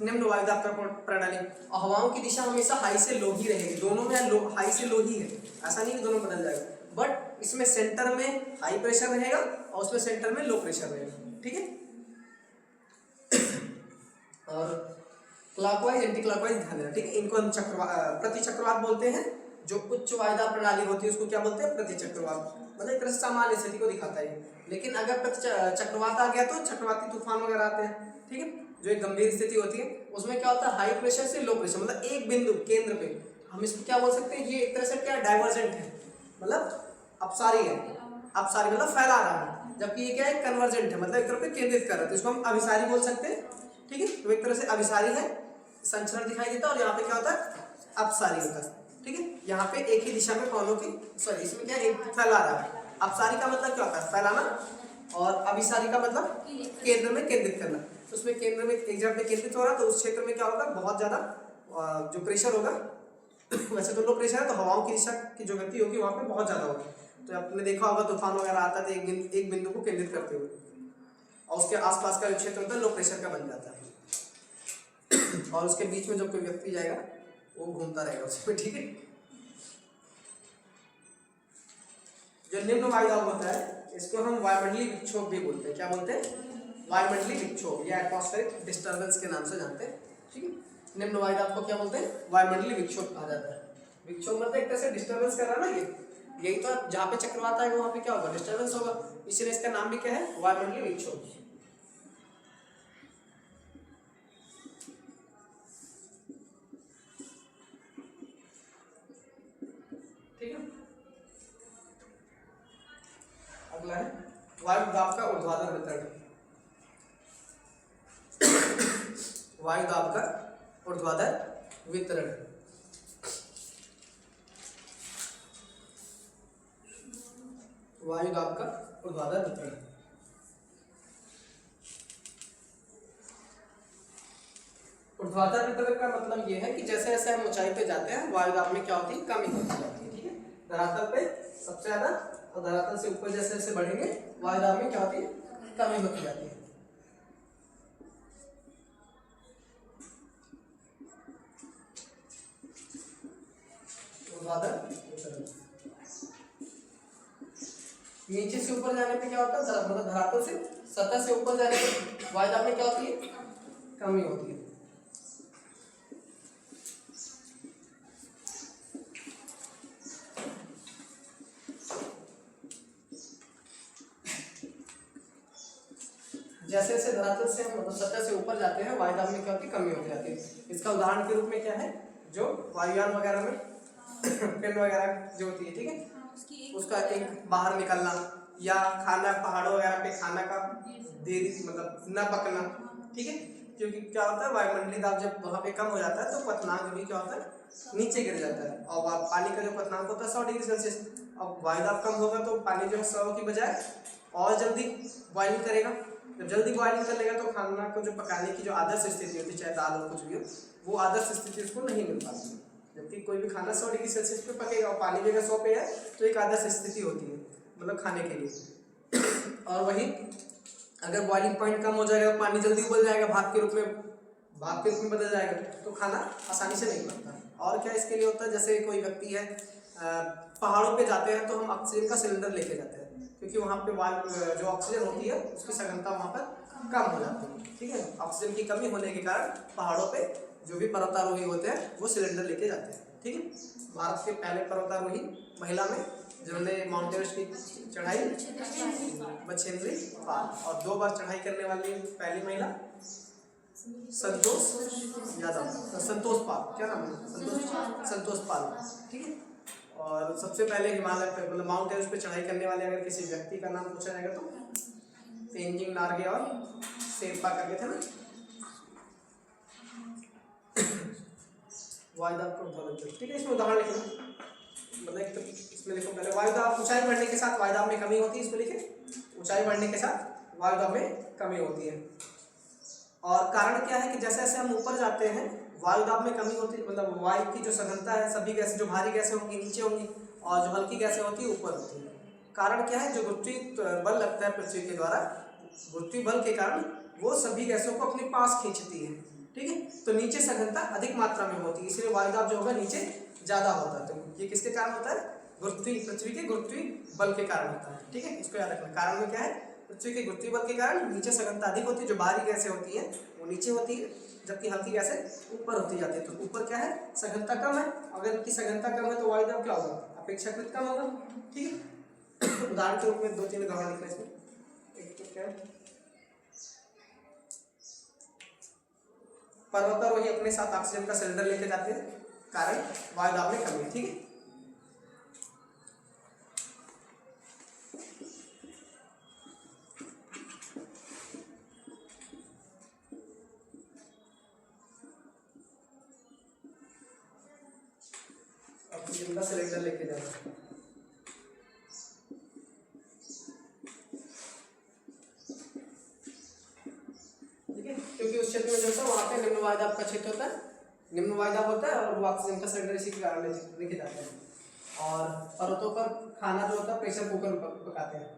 निम्न वायुदाब प्रणाली। और हवाओं की दिशा हमेशा हाई से लो ही रहेगी, दोनों में लो, हाई से लो ही है, ऐसा नहीं कि दोनों बदल जाएगा। बट इसमें सेंटर में हाई प्रेशर रहेगा और उसमें सेंटर में लो प्रेशर रहेगा। ठीक है, और क्लॉकवाइज एंटी क्लॉकवाइज ध्यान देना। ठीक है, इनको हम प्रति चक्रवात बोलते हैं। जो उच्च वायुदाब प्रणाली होती है उसको क्या बोलते हैं, प्रति चक्रवात। मतलब एक तरह से सामान्य स्थिति को दिखाता है। लेकिन अगर प्रति चक्रवात आ गया तो चक्रवाती तूफान वगैरह आते हैं। ठीक है, जो एक गंभीर स्थिति होती है उसमें क्या होता है, हाई प्रेशर से लो प्रेशर, मतलब एक बिंदु केंद्र पे हम इसको क्या बोल सकते हैं, ये एक तरह से क्या डाइवर्जेंट है, मतलब अपसारी है, अपसारी मतलब फैला रहा है। जबकि ये क्या है, कन्वर्जेंट है, मतलब एक तरफ पे केंद्रित कर रहा है, तो इसको हम अभिसारी बोल सकते हैं। ठीक है, तो एक तरह से अभिसारी है, संचरण दिखाई देता है, और यहाँ पे क्या होता है, अपसारी होता है। ठीक है, यहाँ पे एक ही दिशा में कौनों की, सॉरी इसमें क्या है, फैला रहा है। अपसारी का मतलब क्या होता है, फैलाना, और अभिसारी का मतलब केंद्र में केंद्रित करना। तो उसमें केंद्र में एक जगह पे केंद्रित हो रहा है तो उस क्षेत्र में क्या होगा, बहुत ज्यादा जो प्रेशर होगा वैसे तो लो प्रेशर है तो हवाओं की दिशा की जो गति होगी वहाँ पे बहुत ज्यादा होगी। तो आपने देखा होगा तूफान वगैरह आता है तो एक बिंदु को केंद्रित करते हुए, और उसके आसपास का जो क्षेत्र होता है लो प्रेशर का बन जाता है और उसके बीच में जो कोई व्यक्ति जाएगा वो घूमता रहेगा उसमें। ठीक है, जो निम्न वायुदाब होता है इसको हम वायुमंडलीय विक्षोभ भी बोलते हैं। क्या बोलते हैं, वायुमंडलीय विक्षोभ या एटमॉस्फेरिक डिस्टर्बेंस के नाम से जानते हैं। ठीक है, निम्न वायुदाब को क्या बोलते हैं, वायुमंडलीय विक्षोभ कहा जाता है। विक्षोभ मतलब एक तरह से डिस्टर्बेंस कर रहा है ना, यही तो जहाँ पे चक्रवात आएगा वहाँ पे क्या होगा, डिस्टर्बेंस होगा, इसलिए इसका नाम भी क्या है, वायुमंडलीय विक्षोभ। ठीक है, अगला है वायु दाब का ऊर्ध्वाधर वितरण, वायु दाब का ऊर्ध्वाधर वितरण। वायु दाब का ऊर्ध्वाधर वितरण। ऊर्ध्वाधर वितरण का मतलब ये है कि जैसे जैसे हम ऊंचाई पे जाते हैं वायु दाब में क्या होती है, कमी होती जाती है। ठीक है, धरातल पे सबसे ज्यादा और धरातल से ऊपर जैसे जैसे बढ़ेंगे वायु दाब में क्या होती है, कमी होती जाती है। ऊर्ध्वाधर वितरण। नीचे से ऊपर जाने पे क्या होता है, मतलब धरातल से सतह से ऊपर जाने पे वायु दाब में क्या होती है, कमी होती है। जैसे जैसे धरातल से हम सतह से ऊपर जाते हैं वायु दाब में क्या होती है, कमी होती जाती है। इसका उदाहरण के रूप में क्या है, जो वायुयान वगैरह में पेन वगैरह जो होती है, ठीक है, उसका एक बाहर निकलना, या खाना पहाड़ों वगैरह पे खाना का देरी मतलब न पकना। ठीक है, क्योंकि क्या होता है वायुमंडलीय दाब जब वहाँ पे कम हो जाता है तो क्वथनांक भी क्या होता है, नीचे गिर जाता है। और पानी का जो क्वथनांक होता है 100 डिग्री सेल्सियस। अब वायु दाब कम होगा तो पानी जो है 100 की बजाय और जल्दी बॉइलिंग करेगा। जब जल्दी बॉइलिंग कर लेगा तो खाना को जो पकाने की जो आदर्श स्थिति होती है, चाहे दाल हो कुछ भी हो, वो आदर्श स्थिति उसको नहीं मिल पाती। जबकि कोई भी खाना 100 डिग्री सेल्सियस पे पकेगा और पानी भी अगर 100 पे है तो एक आदर्श स्थिति होती है मतलब खाने के लिए। और वही अगर बॉइलिंग पॉइंट कम हो जाएगा, पानी जल्दी उबल जाएगा, भाप के रूप में बदल जाएगा, तो खाना आसानी से नहीं बनता। और क्या इसके लिए होता है, जैसे कोई व्यक्ति है पहाड़ों पे जाते हैं तो हम ऑक्सीजन का सिलेंडर लेके जाते हैं, क्योंकि वहाँ पे वायु जो ऑक्सीजन होती है उसकी सघनता वहाँ पर कम हो जाती है। ठीक है, ऑक्सीजन की कमी होने के कारण पहाड़ों पे जो भी पर्वतारोही होते हैं वो सिलेंडर लेके जाते हैं। ठीक है, भारत के पहले पर्वतारोही महिला में जिन्होंने माउंट एवरेस्ट की चढ़ाई बछेंद्री पाल, और 2 बार चढ़ाई करने वाली पहली महिला संतोष यादव, संतोष पाल, क्या नाम है, संतोष पाल। ठीक है, और सबसे पहले हिमालय पे मतलब माउंट एवरेस्ट पे चढ़ाई करने वाले अगर किसी व्यक्ति का नाम पूछा जाएगा तो तेनजिंग नार्गे और शेरपा करके थे ना। वायु दाब को ऊर्ध्वाधर। ठीक है, इसमें उदाहरण लिखो, मतलब तो इसमें लिखो पहले वायु दाब ऊंचाई बढ़ने के साथ वायु दाब में कमी होती है, इसको लिखे, ऊंचाई बढ़ने के साथ वायु दाब में कमी होती है। और कारण क्या है कि जैसे जैसे हम ऊपर जाते हैं वायु दाब में कमी होती है, मतलब वायु की जो सघनता है, सभी गैस जो भारी गैसें होंगी नीचे होंगी और जो हल्की गैसें होती है ऊपर होती है। कारण क्या है, जो गुरुत्वीय बल लगता है पृथ्वी के द्वारा, गुरुत्वीय बल के कारण वो सभी गैसों को अपने पास खींचती है। ठीक है, तो नीचे सघनता अधिक मात्रा में होती है, इसलिए वायु दाब जो होगा नीचे ज्यादा होता है। तो ये किसके कारण होता है, पृथ्वी के गुरुत्वीय बल के कारण होता है। ठीक है, इसको याद रखना। कारण में क्या है, पृथ्वी के गुरुत्वीय बल के कारण नीचे सघनता अधिक होती है, जो भारी गैसें होती हैं वो नीचे होती है, जबकि हल्की गैसें ऊपर होती जाती है। तो ऊपर क्या है, सघनता कम है, अगर इनकी सघनता कम है तो वायु दाब क्या होगा, अपेक्षाकृत कम होगा। ठीक है, उदाहरण के रूप में 2-3 उदाहरण लिखना इसमें। एक तो क्या है, पर्वतारोही अपने साथ ऑक्सीजन का सिलेंडर लेके जाते हैं, कारण वायु दाब में कमी। ठीक है, ऑक्सीजन का सिलेंडर लेके जाते हैं। क्योंकि उस क्षेत्र में जो होता है वहाँ पे निम्न वायु दाब का क्षेत्र होता है, निम्न वायु दाब होता है और वो ऑक्सीजन का सिलेंडर इसी के कारण लेके जाते हैं। और पर्वतों पर खाना जो होता है प्रेशर कुकर में पकाते हैं।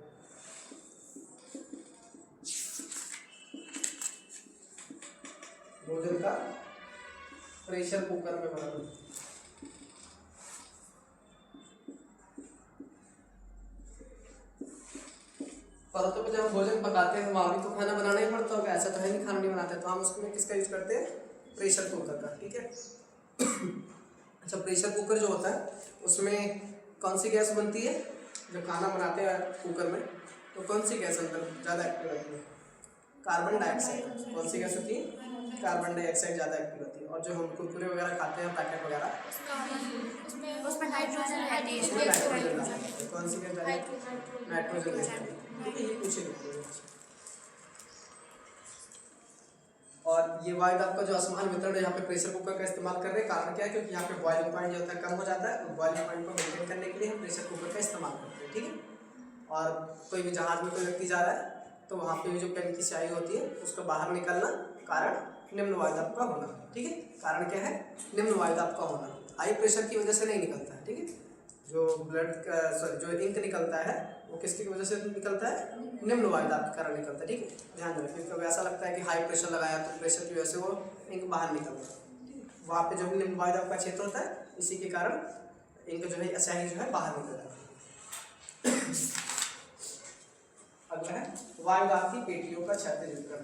भोजन का प्रेशर कुकर में बनाते हैं। पर्वतों पर जब हम भोजन पकाते हैं वहाँ भी तो खाना बनाना ही पड़ता होगा, ऐसा तो है नहीं खाना नहीं बनाते, तो हम उसमें किसका यूज करते हैं, प्रेशर कुकर का। ठीक है, अच्छा, प्रेशर कुकर जो होता है उसमें कौन सी गैस बनती है, जब खाना बनाते हैं कुकर में तो कौन सी गैस अंदर ज़्यादा एक्टिव रहती है, कार्बन डाइऑक्साइड। कौन सी गैस होती है? कार्बन डाइऑक्साइड ज़्यादा एक्टिव होती है। और जो हम कुरकुरे वगैरह खाते हैं पैकेट वगैरह, उसमें हाइड्रोजन रहती है। उसमें नाइट्रोजन डालते हैं। कौन सी गैस डालते हैं? नाइट्रोजन गैस डालते हैं। ठीक है, ये पूछे गए थे। और ये वायु दाब का जो असमान वितरण है, यहाँ पे प्रेशर कुकर का इस्तेमाल कर रहे हैं। कारण क्या है? क्योंकि यहाँ पे बॉइलिंग पॉइंट जो होता है कम हो जाता है, तो बॉइलिंग पॉइंट को मेंटेन करने के लिए हम प्रेशर कुकर का इस्तेमाल करते हैं। ठीक है। और कोई भी जहाज में कोई व्यक्ति जा रहा है तो वहाँ पे भी जो पेन की स्याही होती है उसका बाहर निकलना, कारण निम्न वायु दाब का होना। ठीक है, कारण क्या है? निम्न वायु दाब का होना। हाई प्रेशर की वजह से नहीं निकलता है। ठीक है, जो ब्लड का जो इंक निकलता है वो किसकी वजह से निकलता है? निम्न वायु दाब के कारण निकलता है। ठीक है, ध्यान रखें। कभी ऐसा लगता है कि हाई प्रेशर लगाया तो प्रेशर की वजह से वो इंक बाहर निकलता है। वहाँ पे जो निम्न वायु दाब का क्षेत्र होता है, इसी के कारण इंक जो है स्याही जो है बाहर निकल जाता है। अगला है वायु दाब की पेटियों का क्षैतिज वितरण।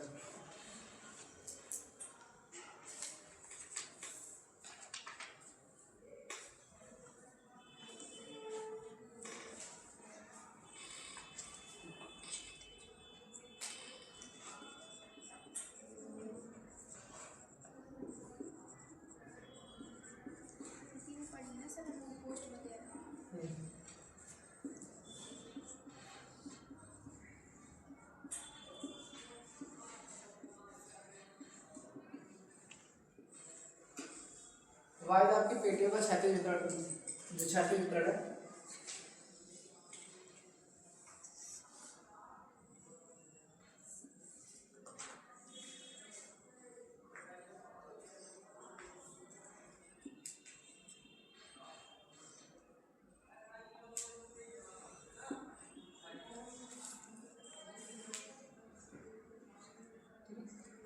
वायु दाब की पेटियों का क्षैतिज वितरण, जो क्षैतिज वितरण है,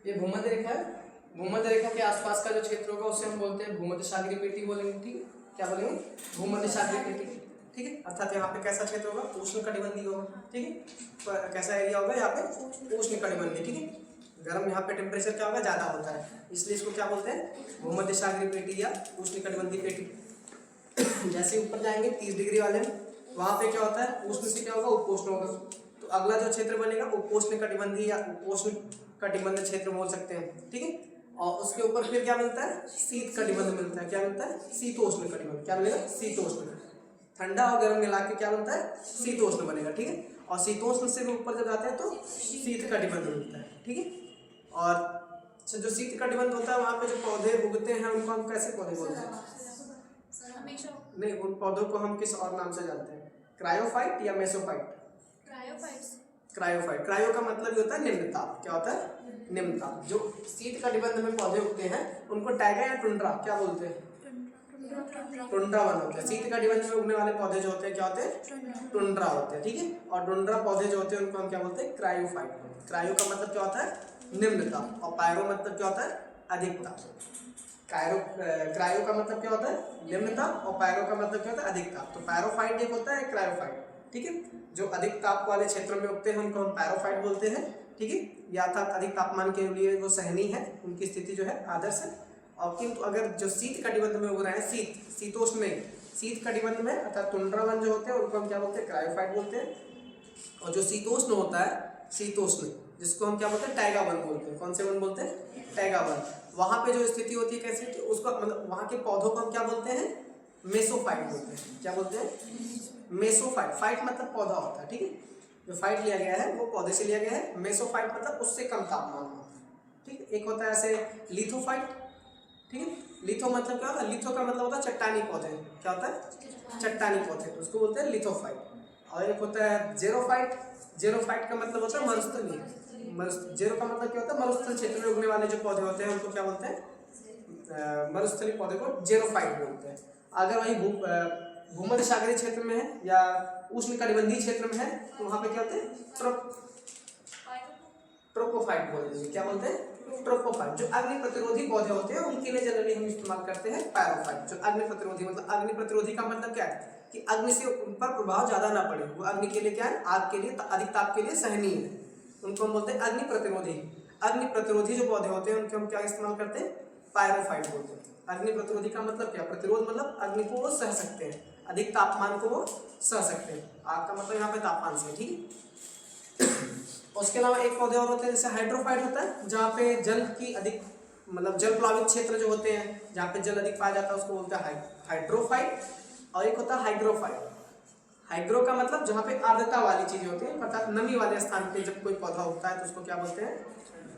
ये भूमध्य रेखा है। भूमध्य रेखा के आसपास का जो क्षेत्र होगा उसे हम बोलते हैं भूमध्य सागरीय पेटी बोलेंगे। ठीक है, क्या बोलेंगे? भूमध्य सागरीय पेटी। ठीक है, अर्थात यहाँ पे कैसा क्षेत्र होगा? उष्ण कटिबंधीय होगा। ठीक है, कैसा एरिया होगा यहाँ पे? उष्ण कटिबंधीय। ठीक है, गर्म यहाँ पे टेम्परेचर क्या होगा? ज़्यादा होता है, इसलिए इसको क्या बोलते हैं? भूमध्य सागरीय पेटी या उष्ण कटिबंधीय पेटी। जैसे ऊपर जाएंगे 30 डिग्री वाले में, वहाँ पे क्या होता है? उष्ण से क्या होगा? उपोष्ण होगा। तो अगला जो क्षेत्र बनेगा उपोष्ण कटिबंधीय या उपोष्ण कटिबंध क्षेत्र बोल सकते हैं। ठीक है, और उसके ऊपर फिर क्या मिलता है? शीत कटिबंध मिलता है। क्या मिलता है? शीतोष्ण कटिबंध। क्या मिलेगा? शीतोष्ण। ठंडा और गर्म मिला के क्या बनता है? शीतोष्ण बनेगा। ठीक है, और शीतोष्ण से भी ऊपर जब जाते हैं तो शीत कटिबंध मिलता है। ठीक है, और जो शीत कटिबंध होता है वहाँ पे जो पौधे उगते हैं उनको हम कैसे पौधे बोलते हैं? नहीं, उन पौधों को हम किस और नाम से जानते हैं? क्रायोफाइट या मेसोफाइट? क्रायोफाइट। क्रायो का मतलब ये होता है निम्न ताप। क्या होता है? निम्न ताप। जो शीत कटिबंध में पौधे उगते हैं उनको टैगा या टुंड्रा क्या बोलते हैं? टुंड्रा वन होते हैं। शीत कटिबंध में उगने वाले पौधे जो होते हैं क्या होते हैं? टुंड्रा होते हैं। ठीक है, और टुंड्रा पौधे जो होते हैं उनको हम क्या बोलते हैं? क्रायोफाइट बोलते हैं। क्रायो का मतलब क्या होता है? निम्न ताप, और पायरो मतलब क्या होता है? अधिक ताप। क्रायो का मतलब क्या होता है? निम्न ताप, और पायरो का मतलब क्या होता है? अधिक ताप। तो पायरोफाइट एक होता है, क्रायोफाइट। ठीक है, जो अधिक ताप वाले क्षेत्रों में उगते हैं उनको हम पायरोफाइट बोलते हैं। ठीक है, या अर्थात अधिक तापमान के लिए वो सहनीय है, उनकी स्थिति जो है आदर्श है। और किंतु अगर जो शीत कटिबंध में उग रहे हैं, शीतोष्ण में, शीत कटिबंध में अर्थात टुंड्रा वन जो होते हैं उनको हम क्या बोलते हैं? क्रायोफाइट बोलते हैं। और जो शीतोष्ण होता है, शीतोष्ण, जिसको हम क्या बोलते हैं? टैगा वन बोलते हैं। कौन से वन बोलते हैं? Taiga one. वहाँ पे जो स्थिति होती है कैसी, उसको मतलब वहाँ के पौधों को हम क्या बोलते हैं? मेसोफाइट बोलते हैं। क्या बोलते हैं? मेसोफाइट। फाइट मतलब पौधा होता है। ठीक है, जो फाइट लिया गया है वो पौधे से लिया गया है। मेसोफाइट मतलब उससे कम तापमान होता है। ठीक है, एक होता है ऐसे लिथोफाइट। ठीक है, लिथो मतलब क्या होता है? लिथो का मतलब होता है चट्टानी पौधे। क्या होता है? चट्टानी पौधे, उसको बोलते हैं लिथोफाइट। और एक होता है जेरोफाइट। जेरोफाइट का मतलब होता है मरुस्थलीय। जेरो का मतलब क्या होता है? मरुस्थल क्षेत्र में उगने वाले जो पौधे होते हैं उनको क्या बोलते हैं? मरुस्थलीय पौधे को जेरोफाइट बोलते हैं। अगर वही भूमध्य सागरीय क्षेत्र में है या उष्ण कटिबंधीय क्षेत्र में है तो वहाँ पे क्या होते हैं? ट्रोपोफाइट बोलते हैं। क्या बोलते हैं? ट्रोपोफाइट। जो अग्नि प्रतिरोधी पौधे होते हैं उनके लिए जनरली हम इस्तेमाल करते हैं पायरोफाइट। जो अग्नि प्रतिरोधी, मतलब अग्नि प्रतिरोधी का मतलब क्या है? कि अग्नि से उन पर प्रभाव ज्यादा ना पड़े, वो अग्नि के लिए क्या है? आग के लिए, अधिक ताप के लिए सहनीय है, उनको हम बोलते हैं अग्नि प्रतिरोधी। अग्नि प्रतिरोधी जो पौधे होते हैं उनके हम क्या इस्तेमाल करते हैं? पायरोफाइट बोलते हैं। अग्नि प्रतिरोधी का मतलब क्या? प्रतिरोध मतलब अग्नि को वो सह सकते हैं, अधिक तापमान को वो सह सकते हैं। आग का मतलब यहाँ पे तापमान से। ठीक है, उसके अलावा एक पौधे और होते हैं, जैसे हाइड्रोफाइट होता है, जहाँ पे जल की अधिक मतलब जल प्लावित क्षेत्र जो होते हैं, जहाँ पे जल अधिक पाया जाता है, उसको बोलते हैं हाइड्रोफाइट। और एक होता है हाइग्रोफाइट। हाइग्रो का मतलब जहाँ पे आर्द्रता वाली चीजें होती हैं, अर्थात नमी वाले स्थान पे जब कोई पौधा उगता है तो उसको क्या बोलते हैं?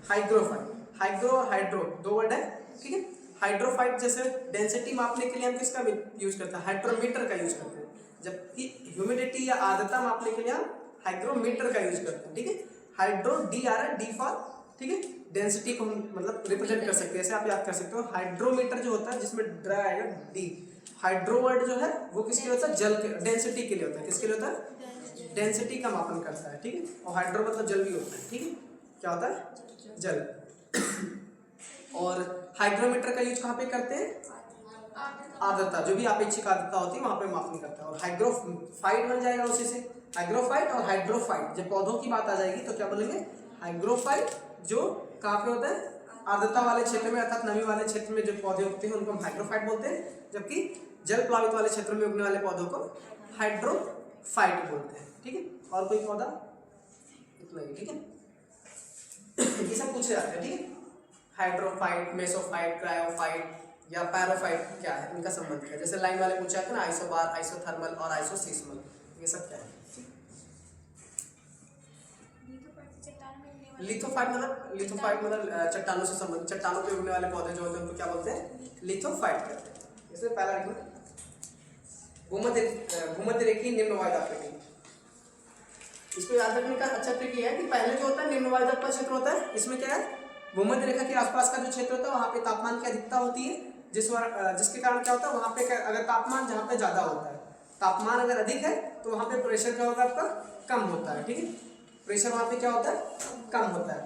हाइग्रोफाइट। हाइग्रो और हाइड्रो दो वर्ड है, ठीक है। हाइड्रोफाइट जैसे डेंसिटी मापने के लिए हम किसका यूज करते हैं? हाइड्रोमीटर का यूज करते हैं। जबकि ह्यूमिडिटी या आर्द्रता मापने के लिए हम हाइग्रोमीटर का यूज करते हैं, ठीक है। हाइड्रो डी आ रहा है, डी फॉर, ठीक है, डेंसिटी को हम मतलब रिप्रेजेंट कर सकते हैं, ऐसे आप याद कर सकते हो। हाइड्रोमीटर जो होता है जिसमें ड्रा आएगा डी। हाइड्रो वर्ड जो है वो किसके लिए होता है? जल के, डेंसिटी के लिए होता है। किसके लिए होता है? डेंसिटी का मापन करता है, ठीक है। और हाइड्रो मतलब जल भी होता है, ठीक है। क्या होता है? जल। और हाइग्रोमीटर का यूज कहाँ पे करते हैं? आर्द्रता, जो भी अपेक्षित आर्द्रता होती है वहां पे मापन करता है। और हाइग्रोफाइट बन जाएगा उसी से, हाइग्रोफाइट और हाइड्रोफाइट। जब पौधों की बात आ जाएगी तो क्या बोलेंगे? हाइग्रोफाइट, जो कहाँ पे होता है? आर्द्रता वाले क्षेत्र में, अर्थात नमी वाले क्षेत्र में जो पौधे उगते हैं उनको हम हाइग्रोफाइट बोलते हैं। जबकि जल प्लावित वाले क्षेत्र में उगने वाले पौधों को हाइड्रोफाइट बोलते हैं, ठीक है। और कोई पौधा? इतना ही, ठीक है। ये सब पूछे जाते हैं, ठीक है। हाइड्रोफाइट, मेसोफाइट, क्रायोफाइट या पैरोफाइट क्या है, इनका संबंध क्या है? जैसे लाइन वाले पूछा था ना, आइसोबार, आइसोथर्मल और आइसोसीस्मल, ये सब क्या है? लिथोफाइट मतलब चट्टानों से संबंधित, चट्टानों पे उगने वाले पौधे जो होते हैं उनको क्या बोलते हैं? लिथोफाइट कहते हैं। इसमें पहला लिखो भूमध्य रेखीय निम्न वायुदात्मक। इसको याद रखने का अच्छा ट्रिक ये है कि पहले जो होता है निम्न वायुदात्मक क्षेत्र होता है, इसमें क्या है? भूमध्य रेखा के आसपास का जो क्षेत्र होता है वहाँ पे तापमान की अधिकता होती है, जिसके कारण क्या होता है? वहाँ पे अगर तापमान जहाँ पे ज्यादा होता है, तापमान अगर अधिक है तो वहाँ पे प्रेशर क्या होगा? आपका कम होता है, ठीक है। प्रेशर वहाँ पे क्या होता है? कम होता है।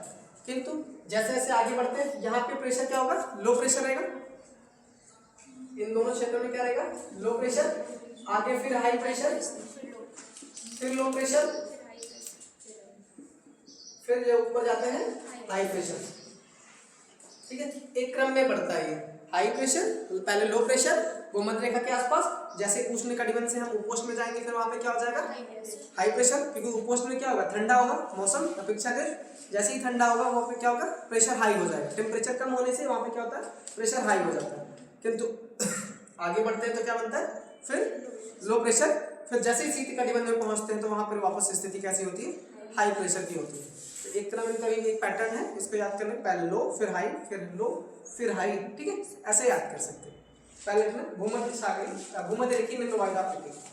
किंतु जैसे जैसे आगे बढ़ते हैं यहाँ पे प्रेशर क्या होगा? लो प्रेशर रहेगा। इन दोनों क्षेत्रों में क्या रहेगा? Low pressure. आगे फिर हाई प्रेशर, फिर लो प्रेशर, फिर ये ऊपर जाते हैं हाई प्रेशर, ठीक है। एक क्रम में बढ़ता है ये। हाई प्रेशर, पहले लो प्रेशर भूमध्य रेखा के आसपास, जैसे उष्ण कटिबंध से हम उपोष्ण में जाएंगे फिर वहां पे क्या हो जाएगा? हाई प्रेशर, क्योंकि उपोष्ण में क्या होगा? ठंडा होगा मौसम अपेक्षाकृत। जैसे ही ठंडा होगा वहां पे क्या होगा? प्रेशर हाई हो जाएगा। टेम्परेचर कम होने से वहां पे क्या होता है? प्रेशर हाई हो जाता है। किंतु आगे बढ़ते हैं तो क्या बनता है? फिर लो प्रेशर, फिर जैसे ही शीत कटिबंध में पहुंचते हैं तो वहां पर वापस स्थिति कैसी होती है? हाई प्रेशर की होती है। तो एक तरह इनका एक पैटर्न है, इसको याद करना, पहले लो फिर हाई फिर लो फिर हाई, ठीक है। ऐसे याद कर सकते हैं। पहले भूमध्य सागरीय भूमध्य रेखीय निम्न वायुदात्मक।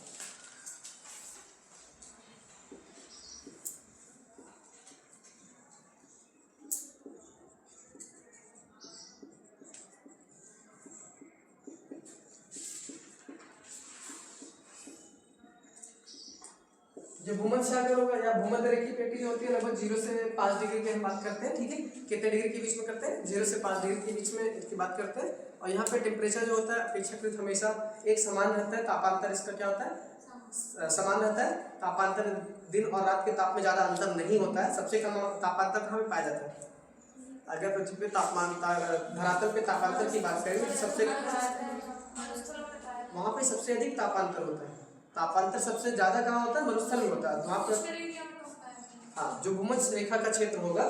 जो भूमध्य सागर होगा या भूमध्य रेखीय पेटी जो होती है लगभग 0 से 5 डिग्री की हम बात करते हैं, ठीक है। कितने डिग्री के बीच में करते हैं? 0 से 5 डिग्री के बीच में इसकी बात करते हैं। और यहाँ पे टेम्परेचर जो होता है अपेक्षाकृत हमेशा एक समान रहता है। तापांतर इसका क्या होता है? समान रहता है। तापांतर दिन और रात के ताप में ज्यादा अंतर नहीं होता है। सबसे कम तापांतर कहाँ पे पाया जाता है? अगर पृथ्वी पे तापमान धरातल पे तापांतर की बात करें तो सबसे वहां पे सबसे अधिक तापांतर होता है। तापांतर सबसे ज्यादा कहाँ होता है? मरुस्थल में होता है। वहां पर हाँ, जो भूमध्य रेखा का क्षेत्र होगा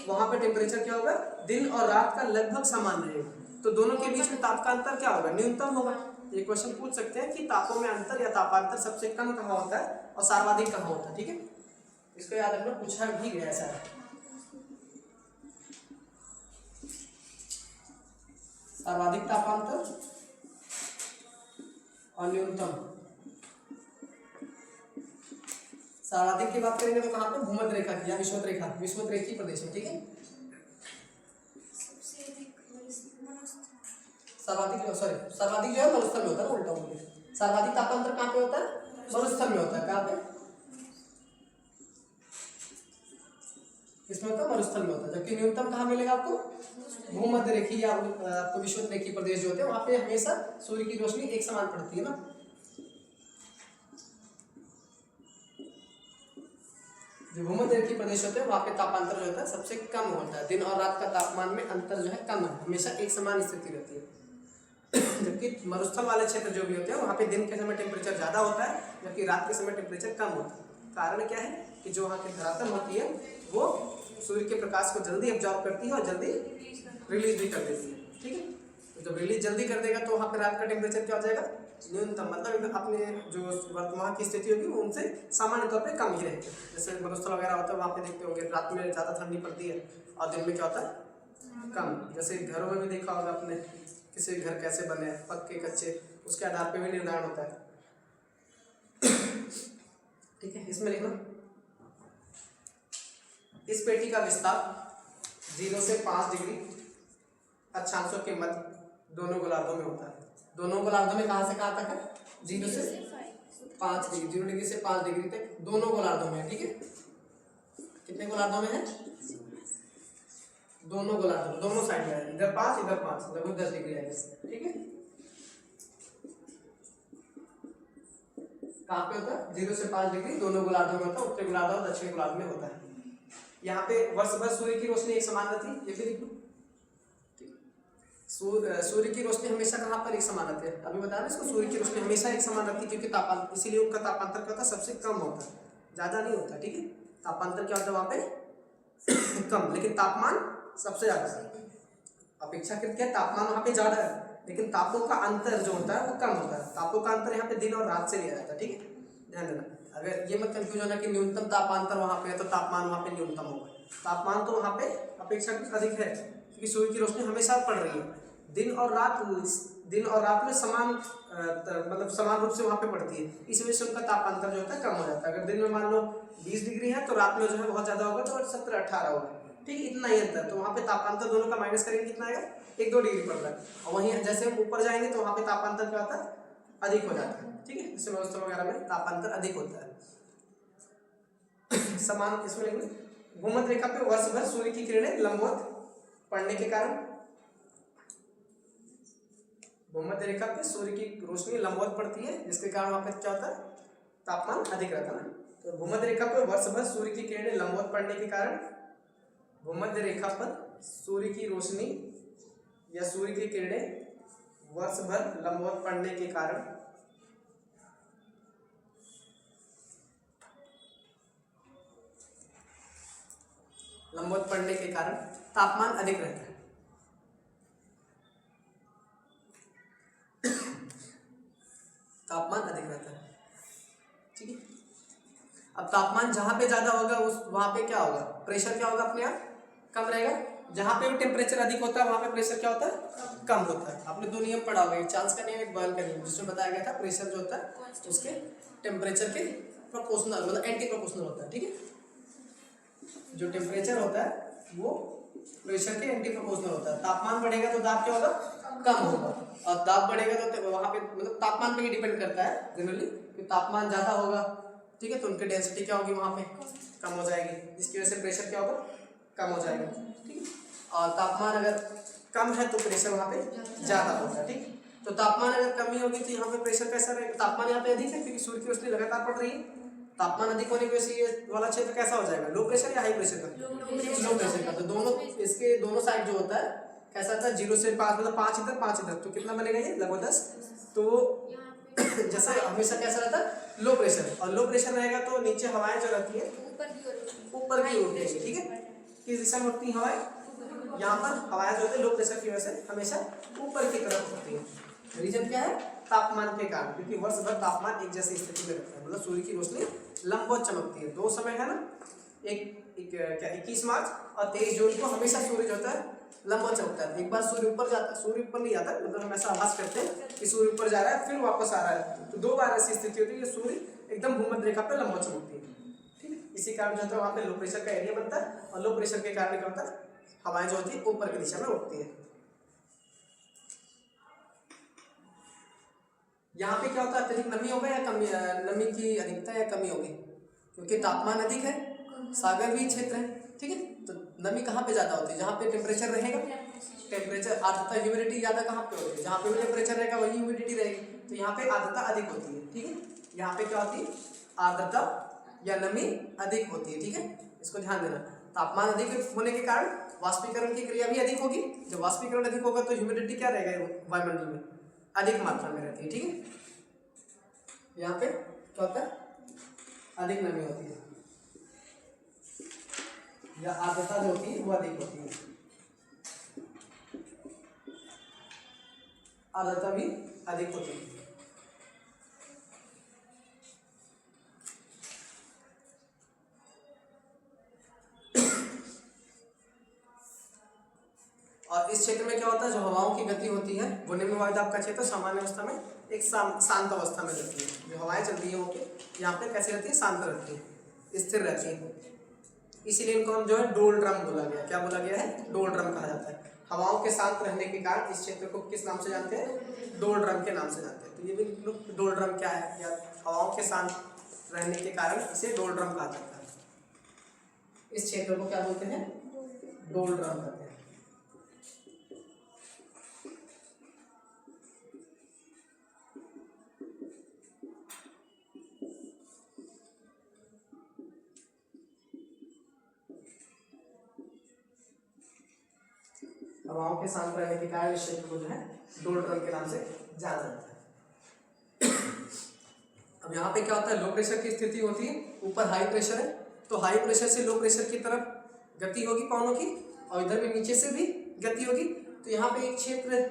वहां पे टेम्परेचर क्या होगा? दिन और रात का लगभग समान रहेगा। तो दोनों के बीच में ताप का अंतर क्या होगा? न्यूनतम होगा। ये क्वेश्चन पूछ सकते हैं कि तापों में अंतर या तापांतर सबसे कम कहाँ होता है और सर्वाधिक कहाँ होता है, ठीक है। इसको याद रखना, पूछा भी गया ऐसा है। सर्वाधिक तापांतर और न्यूनतम। सर्वाधिक की बात करेंगे तो कहाँ पे? भूमध्य रेखा की या विषुवत रेखा, विषुवत रेखीय प्रदेश में, ठीक है। सर्वाधिक जो है मरुस्थल में होता है, उल्टा बोले। सर्वाधिक तापांतर कहाँ पे होता है? मरुस्थल में होता है। कहाँ पे? इसमें होता है मरुस्थल में होता है। जबकि न्यूनतम कहाँ मिलेगा आपको? भूमध्य रेखीय या आपको विषुवत रेखीय प्रदेश जो होते हैं वहां पे हमेशा सूर्य की रोशनी एक समान पड़ती है ना। जो भूमध्य रेखीय प्रदेश होते हैं वहां पे तापांतर जो होता है सबसे कम होता है। दिन और रात का तापमान में अंतर जो है कम है, हमेशा एक समान स्थिति रहती है। जबकि मरुस्थल वाले क्षेत्र जो भी होते हैं वहां पे दिन के समय टेम्परेचर ज्यादा होता है, जबकि रात के समय टेम्परेचर कम होता है। कारण क्या है कि जो वहाँ की धरातल होती है वो सूर्य के प्रकाश को जल्दी एब्जॉर्ब करती है और जल्दी रिलीज भी कर देती है। ठीक है, तो जब रिलीज जल्दी कर देगा तो वहाँ पे रात का टेम्परेचर क्या हो जाएगा, न्यूनतम, मतलब अपने जो वर्तमान की स्थिति होगी वो उनसे सामान्य तौर पे कम ही रहेगी। जैसे मरुस्थल वगैरह होता है वहाँ पे देखते होंगे रात में ज़्यादा ठंडी पड़ती है और दिन में क्या होता है कम। जैसे घरों में भी देखा होगा आपने, किसी घर कैसे बने हैं, पक्के कच्चे, उसके आधार पे भी निर्धारण होता है। ठीक है, इसमें लिखना, इस पेटी का विस्तार 0 से 5 डिग्री अक्षांशों के मध्य दोनों गोलार्धों में होता है। दोनों गोलार्धों में कहाँ से कहाँ तक है, 0 से 5 डिग्री, 0 डिग्री से 5 डिग्री तक दोनों गोलार्धों में है। ठीक है, कितने गोलार्धों में है, दोनों गोलार्धों, दोनों साइड में है, इधर 5 इधर 5, लगभग 10 डिग्री है। ठीक है, कहाँ पे होता है, 0 से 5 डिग्री दोनों गोलार्धों में होता है, उत्तरी गोलार्ध और दक्षिणी गोलार्ध में होता है। यहाँ पे वर्ष भर सूर्य की रोशनी एक समान रहती है, ये भी लिख लो। सूर्य की रोशनी हमेशा कहाँ पर एक समान रहती है, अभी बताया ना इसको, सूर्य की रोशनी हमेशा एक समान रहती है क्योंकि तापमान, इसीलिए उनका तापांतर क्या होता है, सबसे कम होता है, ज्यादा नहीं होता। ठीक है, तापांतर क्या होता है वहाँ पे कम, लेकिन तापमान सबसे ज्यादा है। अपेक्षाकृत क्या, तापमान वहाँ पे ज्यादा है लेकिन तापों का अंतर जो होता है वो कम होता है। तापों का अंतर यहाँ पे दिन और रात से लिया जाता है। ठीक है, ध्यान देना, अगर ये मत कंफ्यूज होना कि न्यूनतम तापांतर वहाँ पे है तो तापमान वहाँ पे न्यूनतम होगा। तापमान तो वहाँ पे अपेक्षाकृत अधिक है क्योंकि सूर्य की रोशनी हमेशा पड़ रही है। दिन और रात में समान मतलब समान रूप से वहाँ पे पड़ती है, इस वजह से उनका तापांतर जो होता है कम हो जाता है। अगर दिन में मान लो 20 डिग्री है तो रात में जो है बहुत ज्यादा होगा तो 17-18 होगा। ठीक है, इतना ही अंतर, तो वहाँ पे तापांतर दोनों का माइनस करेंगे कितना आएगा, 1-2 डिग्री पड़ रहा है। और वहीं जैसे हम ऊपर जाएंगे तो वहाँ पे तापांतर क्या होता है, अधिक हो जाता है। ठीक है, जैसे मरुस्थल वगैरह में तापांतर अधिक होता है। समान, इसमें लिखना, भूमध्य रेखा पे वर्ष भर सूर्य की किरणें लंबवत पड़ने के कारण, भूमध्य रेखा पे सूर्य की रोशनी लंबवत पड़ती है जिसके कारण वहाँ पे क्या होता है, तापमान अधिक रहता है। तो भूमध्य रेखा पर वर्ष भर सूर्य की किरणें लंबवत पड़ने के कारण, भूमध्य रेखा पर सूर्य की रोशनी या सूर्य की किरणें वर्ष भर लंबवत पड़ने के कारण तापमान अधिक रहता है। तापमान अधिक रहता है। ठीक है, अब तापमान जहां पे ज्यादा होगा उस वहां पे क्या होगा, प्रेशर क्या होगा, अपने आप कम रहेगा। जहां पे भी टेम्परेचर अधिक होता है वहां पे प्रेशर क्या होता है, कम होता है। आपने 2 नियम पढ़ा होगा, चार्ल्स का नियम, एक बर्न का नियम, जिसमें बताया गया था प्रेशर जो होता है उसके टेम्परेचर के प्रोपोर्शनल, मतलब एंटी प्रोपोर्शनल होता है। ठीक है, जो टेम्परेचर होता है वो प्रेशर के एंटी प्रोपोर्शनल होता है। तापमान बढ़ेगा तो दाब क्या होगा, कम होगा, और दाब बढ़ेगा तो वहां पे मतलब तापमान पे ही डिपेंड करता है जनरली, कि तापमान ज्यादा होगा, ठीक है, तो उनकी डेंसिटी क्या होगी वहां पे, कम हो जाएगी, जिसकी वजह से प्रेशर क्या होगा, कम हो जाएगा। ठीक है, और तापमान अगर कम है तो प्रेशर वहां पे ज्यादा होगा। ठीक, तो तापमान अगर कमी होगी तो यहाँ पे प्रेशर कैसा रहेगा, तापमान यहाँ पे अधिक है क्योंकि सूर्य की रोशनी लगातार पड़ रही है। तापमान अधिक होने की वजह से ये वाला क्षेत्र कैसा हो जाएगा, लो प्रेशर या हाई प्रेशर का, लो प्रेशर का। तो दोनों, इसके दोनों साइड जो होता है कैसा था, 0 से 5, मतलब 5 इधर 5 इधर, तो कितना बनेगा ये, लगभग 10। तो जैसे हमेशा कैसा रहता है, लो प्रेशर, और लो प्रेशर रहेगा तो नीचे हवाएं जो रहती है ऊपर की उड़ती है। ठीक है, किस दिशा में उड़ती है हवाएं, यहाँ पर हवाएं जो होती है लो प्रेशर की वजह से हमेशा ऊपर की तरफ उड़ती है। रीजन क्या है, तापमान के कारण, क्योंकि वर्ष भर तापमान एक जैसी स्थिति में रहता है, मतलब सूर्य की रोशनी लंबवत चमकती है। 2 समय है ना, एक क्या 21 मार्च और 23 जून को हमेशा सूर्य होता है लंबवत चमकता है। एक बार सूर्य ऊपर जाता है, सूर्य ऊपर नहीं जाता, मतलब हम ऐसा आभास करते हैं कि सूर्य ऊपर जा रहा है फिर वापस आ रहा है, तो 2 बार ऐसी स्थिति होती है कि सूर्य एकदम भूमध्य रेखा पर लंबवत चमकती है। ठीक है, इसी कारण जो होता है वहाँ पे लो प्रेशर का एरिया बनता है, और लो प्रेशर के कारण क्या होता है, हवाएं जो होती है ऊपर की दिशा में उड़ती है। यहाँ पे क्या होता है, अत्यधिक नमी होगा या कमी, नमी की अधिकता या कमी होगी, क्योंकि तापमान अधिक है, सागर भी क्षेत्र है। ठीक है, तो नमी कहाँ पे ज्यादा होती है, जहाँ पे टेम्परेचर रहेगा, टेम्परेचर, आर्द्रता, ह्यूमिडिटी ज्यादा कहाँ पे होती है, जहाँ पे भी टेम्परेचर रहेगा वही ह्यूमिडिटी रहेगी, तो यहाँ पे आर्द्रता अधिक होती है। ठीक है, यहाँ पे क्या होती है, आर्द्रता या नमी अधिक होती है। ठीक है, इसको ध्यान देना। तापमान अधिक होने के कारण वाष्पीकरण की क्रिया भी अधिक होगी, जब वाष्पीकरण अधिक होगा तो ह्यूमिडिटी क्या रहेगा वायुमंडल में, अधिक मात्रा में रहती है। ठीक है, यहाँ पे क्या होता है, अधिक नमी होती है। या आर्द्रता जो होती है वो अधिक होती है, आर्द्रता भी अधिक होती है। और इस क्षेत्र में क्या होता है, जो हवाओं की गति होती है वो निम्न वायुदाब का क्षेत्र सामान्य अवस्था में एक शांत अवस्था में रहती है। जो हवाएं चलती है वो यहाँ पे कैसे रहती है, शांत रहती है, स्थिर रहती है। इसीलिए इनको हम जो है डोल ड्रम बोला गया। क्या बोला गया है, डोल ड्रम कहा जाता है। हवाओं के शांत रहने के कारण इस क्षेत्र को किस नाम से जानते हैं, डोल ड्रम के नाम से जानते हैं। तो ये भी लोग डोल ड्रम क्या है, या हवाओं के शांत रहने के कारण इसे डोल ड्रम कहा जाता है। इस क्षेत्र को क्या बोलते हैं, डोल ड्रम कहते हैं। हवाओं के शांत रहने के कारण इस क्षेत्र को जो है डोल ड्रम के नाम से जाना जाता है। अब यहाँ पे क्या होता है, लो प्रेशर की स्थिति होती है, ऊपर हाई प्रेशर है, तो हाई प्रेशर से लो प्रेशर की तरफ गति होगी पवनों की, और इधर में नीचे से भी गति होगी। तो यहाँ पे एक क्षेत्र,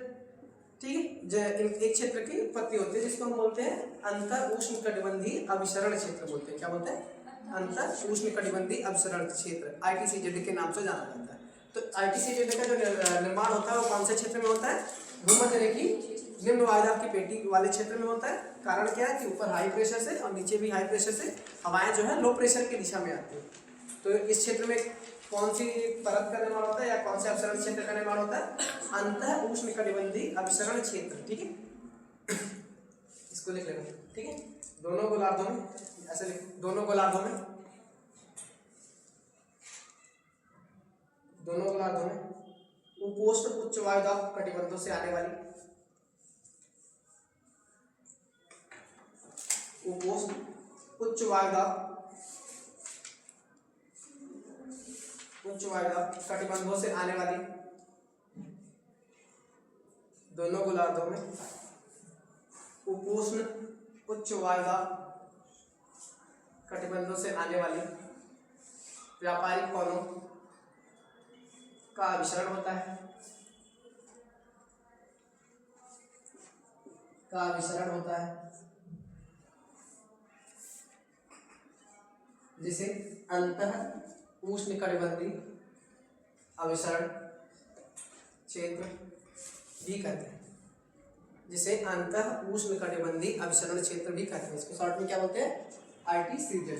ठीक है, एक क्षेत्र की उत्पत्ति होती है जिसको हम बोलते हैं अंतर उष्णकटिबंधीय अभिसरण क्षेत्र बोलते हैं। क्या बोलते हैं, अंतर उष्णकटिबंधीय अभिसरण क्षेत्र, ITCZ के नाम से जाना जाता है। तो ITCZ का जो निर्माण होता है वो कौन से क्षेत्र में होता है, भूमध्य रेखी निम्न वायुदाब की पेटी वाले क्षेत्र में होता है। कारण क्या है कि ऊपर हाई प्रेशर से और नीचे भी हाई प्रेशर से हवाएं जो है लो प्रेशर की दिशा में आती है। तो इस क्षेत्र में कौन सी परत का निर्माण होता है या कौन से अभिसरण क्षेत्र का निर्माण होता है, अंतः उष्णकटिबंधीय अभिसरण क्षेत्र। ठीक है, इसको लिख लेना। ठीक है, दोनों गोलार्धों में ऐसे लिख, दोनों गोलार्धों में उपोष्ण उच्च वायुदाब कटिबंधों से आने वाली, उपोष्ण उच्च वायुदाब कटिबंधों से आने वाली, दोनों गोलार्धों में उपोष्ण उच्च वायुदाब कटिबंधों से आने वाली व्यापारिक पवनों का अभिसरण होता है, जिसे अंतः उष्णकटिबंधीय अभिसरण क्षेत्र भी कहते हैं, जिसे अंतः उष्णकटिबंधीय अभिसरण क्षेत्र भी कहते हैं। इसको शॉर्ट में क्या बोलते हैं, ITCZ।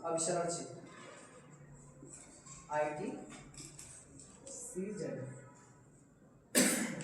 अभिसरण क्षेत्र ITCZ,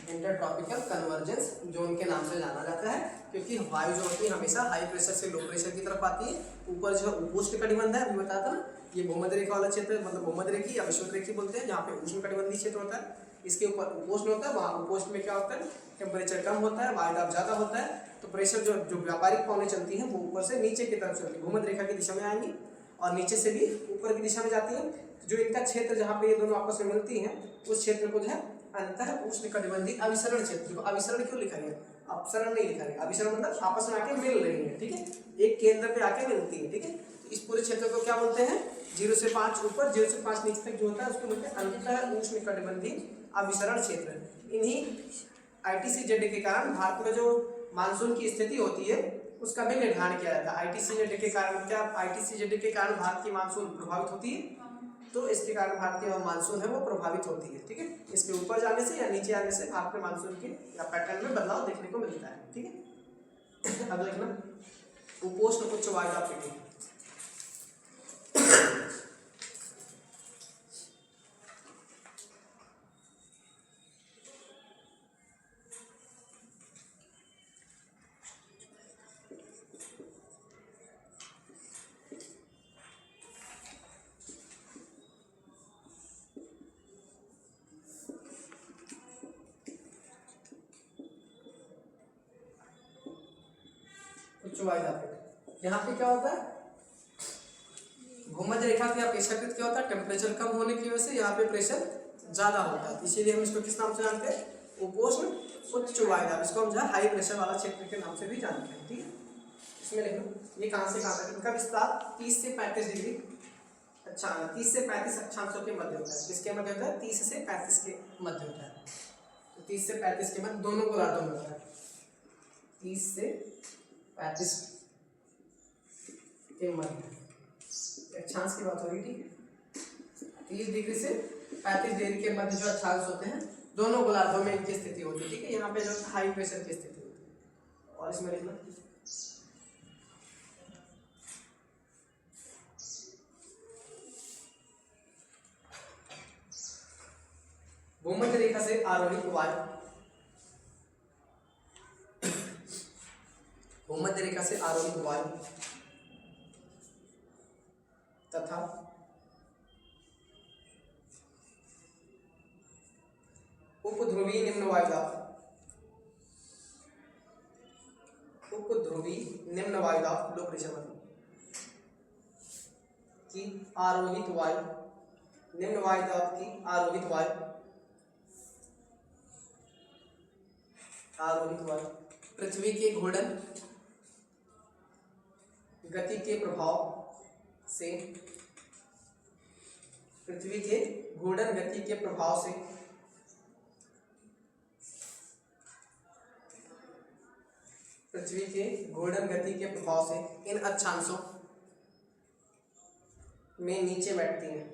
इंटरट्रॉपिकल कन्वर्जेंस जोन के नाम से जाना जाता है, क्योंकि वायु जो होती है हमेशा हाई प्रेशर से लो प्रेशर की तरफ आती है। ऊपर जो उपोष्णकटिबंध है, अभी बताया था ना, ये भूमध्य रेखा वाला क्षेत्र, मतलब भूमध्य रेखी या विषुवत रेखी बोलते हैं, जहाँ पे उष्णकटिबंधीय क्षेत्र होता है। इसके ऊपर उपोष्ण होता है, वहाँ उपोष्ण में क्या होता है, टेम्परेचर कम होता है, वायुदाब ज्यादा होता है, तो प्रेशर जो व्यापारिक पवनें चलती हैं वो ऊपर से नीचे की तरफ चलती है, भूमध्य रेखा की दिशा में आएंगी और नीचे से भी ऊपर की दिशा में जाती है। जो इनका क्षेत्र जहाँ पे ये दोनों आपस में मिलती हैं, उस क्षेत्र को जो है अंतः उष्णकटिबंधीय अभिसरण क्षेत्र को, अभिसरण क्यों लिखा गया, अपसरण नहीं लिखा गया, अभिसरण मतलब आपस में आके मिल रही है। ठीक है, एक केंद्र पे आके मिलती है। ठीक है, तो इस पूरे क्षेत्र को क्या बोलते हैं, 0 से 5 ऊपर, 0 से 5 नीचे तक जो होता है उसको बोलते हैं अंतः उष्णकटिबंधीय अभिसरण क्षेत्र। इन्हीं ITCZ के कारण भारत में जो मानसून की स्थिति होती है उसका भी निर्धारण किया जाता है। ITCZ के कारण क्या, ITCZ के कारण भारत की मानसून प्रभावित होती है, तो इसके कारण भारत की मानसून है वो प्रभावित होती है। ठीक है, इसके ऊपर जाने से या नीचे आने से भारत में मानसून के या पैटर्न में बदलाव देखने को मिलता है। ठीक है, अब देखना उपोष्ण उच्च वायुदाब पेटी। उच्च वायुदाब पेटी, यहाँ पे क्या होता है, भूमध्य रेखा की अपेक्षाकृत क्या होता है, टेम्परेचर कम होने की वजह से यहाँ पे प्रेशर ज्यादा होता है, इसीलिए हम इसको किस नाम से जानते हैं, उपोष्ण उच्च वायुदाब। इसको हम जो है हाई प्रेशर वाला क्षेत्र के नाम से भी जानते हैं। ठीक है, इसमें लिख लो ये कहाँ से कहाँ तक, इनका विस्तार 30 से 35 डिग्री, अच्छा 30 से 35 अक्षांशों के मध्य होता है। किसके मध्य होता है, 30 से 35 के मध्य होता है। तो 30 से 35 के मध्य दोनों गोलार्धों में होता है, 30 से 35 के मध्य अक्षांश की बात हो रही। ठीक है, 30 डिग्री से 35 डिग्री के मध्य जो अक्षांश होते हैं दोनों गोलार्धों में इनकी स्थिति होती है। ठीक है, यहाँ पे जो हाई प्रेशर की स्थिति होती है। और इसमें लिखना भूमध्य रेखा से आरोहित वायु, भूमध्य रेखा से आरोहित वायु तथा उपध्रुवीय निम्न वायुदाब, उपध्रुवीय निम्न वायुदाब लो प्रेशर की आरोहित वायु, निम्न वायुदाब की आरोहित वायु, आरोहित वायु पृथ्वी के घूर्णन गति के प्रभाव से, पृथ्वी के घूर्णन गति के प्रभाव से पृथ्वी के घूर्णन गति के प्रभाव से इन अक्षांशों में नीचे बैठती हैं,